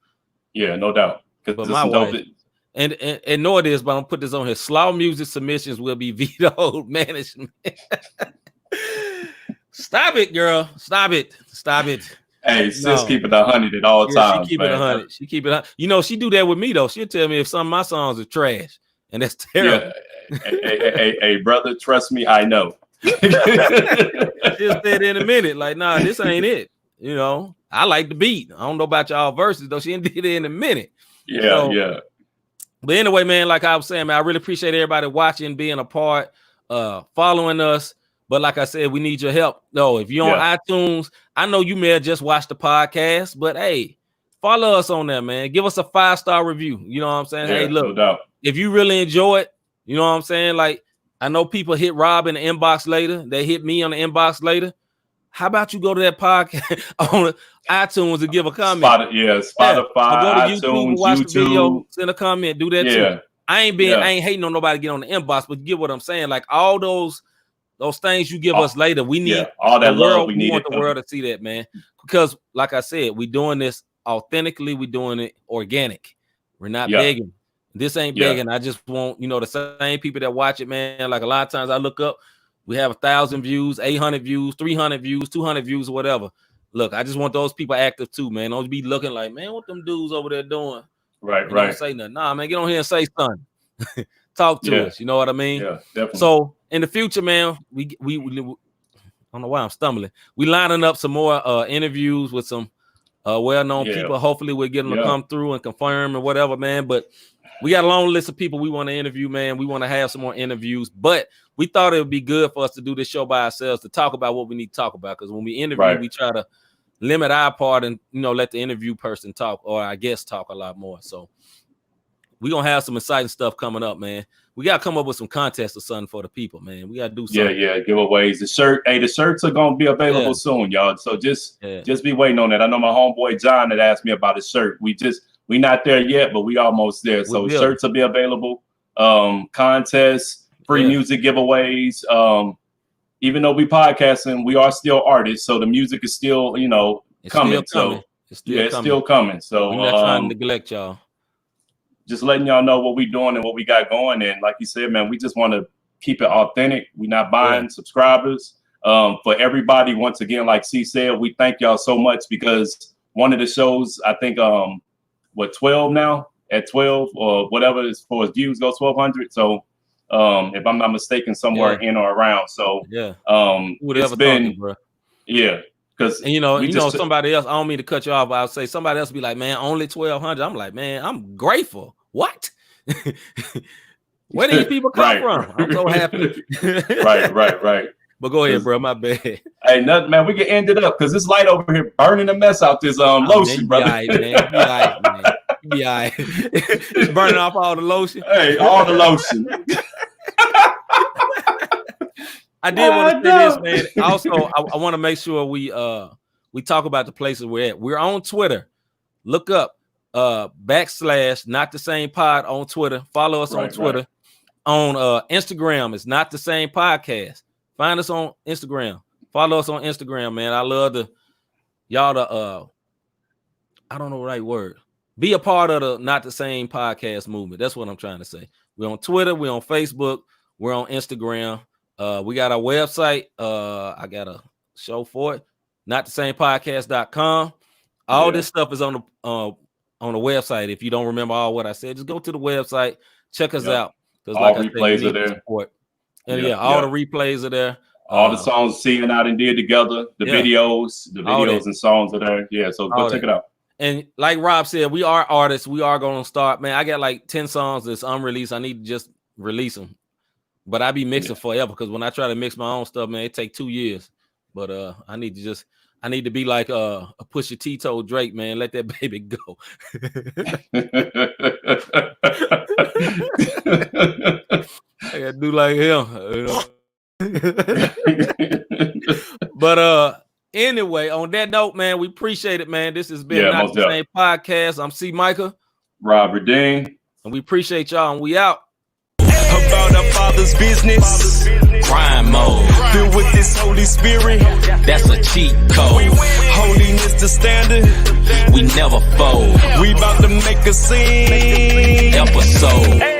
Yeah, no doubt. But my wife, and know it is, but I'm gonna put this on here. Slaw music submissions will be vetoed. Management. Stop it, girl. Stop it. Hey, sis, keep it 100 at all times. She keep it 100. She keep it 100. You know, she do that with me though. She'll tell me if some of my songs are trash, and that's terrible. Yeah. Hey, brother, trust me, I know. She'll say it in a minute, like, nah, this ain't it. You know, I like the beat. I don't know about y'all verses though. She did it in a minute. Yeah. But anyway, man, like I was saying, man, I really appreciate everybody watching, being a part, following us. But like I said, we need your help. No, if you're on iTunes, I know you may have just watched the podcast, but hey, follow us on there, man. Give us a 5-star review. You know what I'm saying? Yeah, hey, look, no doubt. If you really enjoy it, you know what I'm saying? Like, I know people hit Rob in the inbox later. They hit me on the inbox later. How about you go to that podcast on iTunes and give a comment? Spotify, go to iTunes, watch YouTube. the video, send a comment, do that too. I ain't hating on nobody to get on the inbox, but you get what I'm saying? Like, all those things you give us later, we need all that love. We want the world to see that, man. Because, like I said, we doing this authentically. We doing it organic. We're not begging. This ain't begging. I just want, the same people that watch it, man. Like, a lot of times I look up, we have 1,000 views, 800 views, 300 views, 200 views, or whatever. Look, I just want those people active too, man. Don't be looking like, man, what them dudes over there doing? Right. Don't say nothing. Nah, man, get on here and say something. Talk to us. You know what I mean? Yeah, definitely. So in the future, man, we I don't know why I'm stumbling. We lining up some more interviews with some well-known people. Hopefully we'll get them to come through and confirm and whatever, man. But we got a long list of people we want to interview, man. We want to have some more interviews, but we thought it would be good for us to do this show by ourselves to talk about what we need to talk about. Because when we interview, we try to limit our part and, let the interview person talk or our guest talk a lot more. So we're going to have some exciting stuff coming up, man. we gotta come up with some contests or something for the people, man. We gotta do something. Yeah, giveaways. The shirts are gonna be available soon, y'all. So just be waiting on that. I know my homeboy John had asked me about his shirt. We not there yet, but we almost there. So shirts will be available. Contests, free music giveaways. Even though we podcasting, we are still artists, so the music is still, coming. So it's still coming. So we're not trying to neglect y'all. Just letting y'all know what we're doing and what we got going. And like you said, man, we just want to keep it authentic. We're not buying subscribers. For everybody, once again, like C said, we thank y'all so much, because one of the shows, I think, 12 now, at 12 or whatever, as far as views go, 1,200. So if I'm not mistaken, somewhere in or around. So it's been, bro. Yeah. Because somebody else, I don't mean to cut you off, but I'll say somebody else be like, man, only 1,200. I'm like, man, I'm grateful. What? Where do these people come from? I'm so happy. Right. But go ahead, bro. My bad. Hey, nothing, man. We can end it up because this light over here burning a mess out this lotion, brother. Be all right, man. Be all right. It's burning off all the lotion. Hey, all the lotion. I did want to say this, man. Also, I want to make sure we talk about the places we're at. We're on Twitter. Look up / Not the Same Pod on Twitter. Follow us on Twitter. On Instagram, it's Not the Same Podcast. Find us on Instagram. Follow us on Instagram, man. I love y'all to I don't know the right word. Be a part of the Not the Same Podcast movement. That's what I'm trying to say. We're on Twitter, we're on Facebook, we're on Instagram. We got our website. I got a show for it. NotTheSamePodcast.com. All this stuff is on the website. If you don't remember all what I said, just go to the website, check us out. Because like I replays are there. Support. And all the replays are there. All the songs seeing out and did together, the videos and songs are there. Yeah, so go check it out. And like Rob said, we are artists. We are going to start, man. I got like 10 songs that's unreleased. I need to just release them. But I be mixing forever, because when I try to mix my own stuff, man, it take 2 years. But I need to be like a Pusha T told Drake, man. Let that baby go. I gotta do like him. But anyway, on that note, man, we appreciate it, man. This has been Not the Same Podcast. I'm C. Micah, Robert Dean, and we appreciate y'all. And we out. About our Father's business, Crime mode, filled with this Holy Spirit. that's a cheat code. Holiness the standard. We never fold. We about to make a scene. Episode.